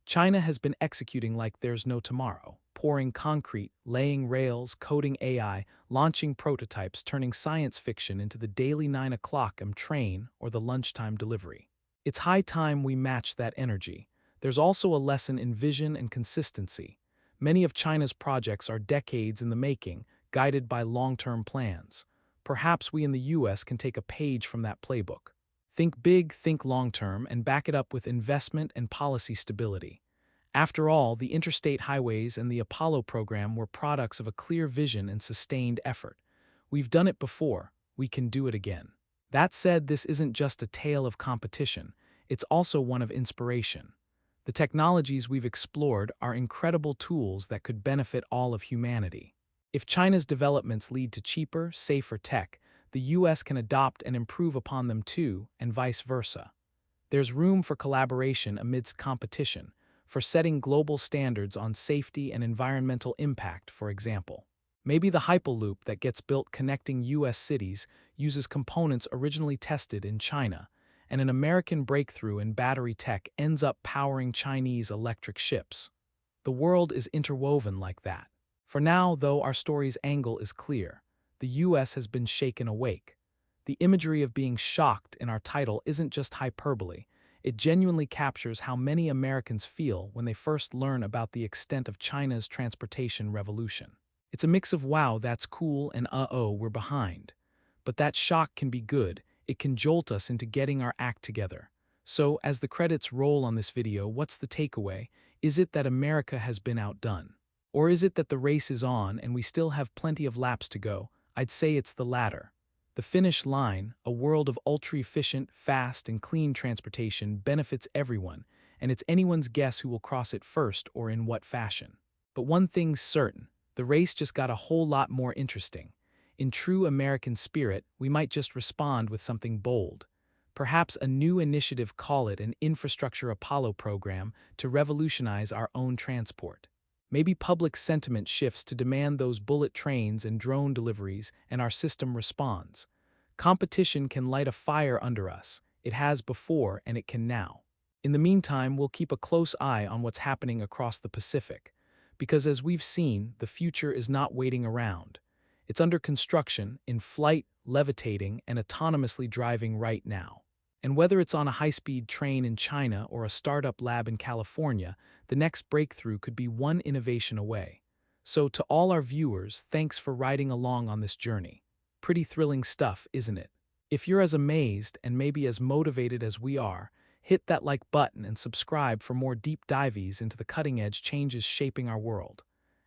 A: China has been executing like there's no tomorrow, pouring concrete, laying rails, coding AI, launching prototypes, turning science fiction into the daily 9 o'clock train or the lunchtime delivery. It's high time we match that energy. There's also a lesson in vision and consistency. Many of China's projects are decades in the making, guided by long-term plans. Perhaps we in the US can take a page from that playbook. Think big, think long-term, and back it up with investment and policy stability. After all, the interstate highways and the Apollo program were products of a clear vision and sustained effort. We've done it before, we can do it again. That said, this isn't just a tale of competition, it's also one of inspiration. The technologies we've explored are incredible tools that could benefit all of humanity. If China's developments lead to cheaper, safer tech, the US can adopt and improve upon them too, and vice versa. There's room for collaboration amidst competition, for setting global standards on safety and environmental impact, for example. Maybe the hyperloop that gets built connecting US cities uses components originally tested in China, and an American breakthrough in battery tech ends up powering Chinese electric ships. The world is interwoven like that. For now, though, our story's angle is clear. The US has been shaken awake. The imagery of being shocked in our title isn't just hyperbole. It genuinely captures how many Americans feel when they first learn about the extent of China's transportation revolution. It's a mix of wow, that's cool, and uh-oh, we're behind. But that shock can be good. It can jolt us into getting our act together. So, as the credits roll on this video, what's the takeaway? Is it that America has been outdone? Or is it that the race is on and we still have plenty of laps to go? I'd say it's the latter. The finish line, a world of ultra-efficient, fast, and clean transportation, benefits everyone, and it's anyone's guess who will cross it first or in what fashion. But one thing's certain: the race just got a whole lot more interesting. In true American spirit, we might just respond with something bold. Perhaps a new initiative, call it an infrastructure Apollo program, to revolutionize our own transport. Maybe public sentiment shifts to demand those bullet trains and drone deliveries, and our system responds. Competition can light a fire under us. It has before, and it can now. In the meantime, we'll keep a close eye on what's happening across the Pacific. Because as we've seen, the future is not waiting around. It's under construction, in flight, levitating, and autonomously driving right now. And whether it's on a high-speed train in China or a startup lab in California, the next breakthrough could be one innovation away. So to all our viewers, thanks for riding along on this journey. Pretty thrilling stuff, isn't it? If you're as amazed and maybe as motivated as we are, hit that like button and subscribe for more deep dives into the cutting-edge changes shaping our world.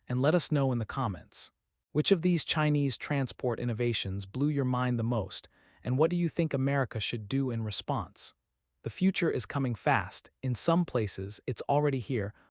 A: And let us know in the comments. Which of these Chinese transport innovations blew your mind the most, and what do you think America should do in response? The future is coming fast. In some places, it's already here.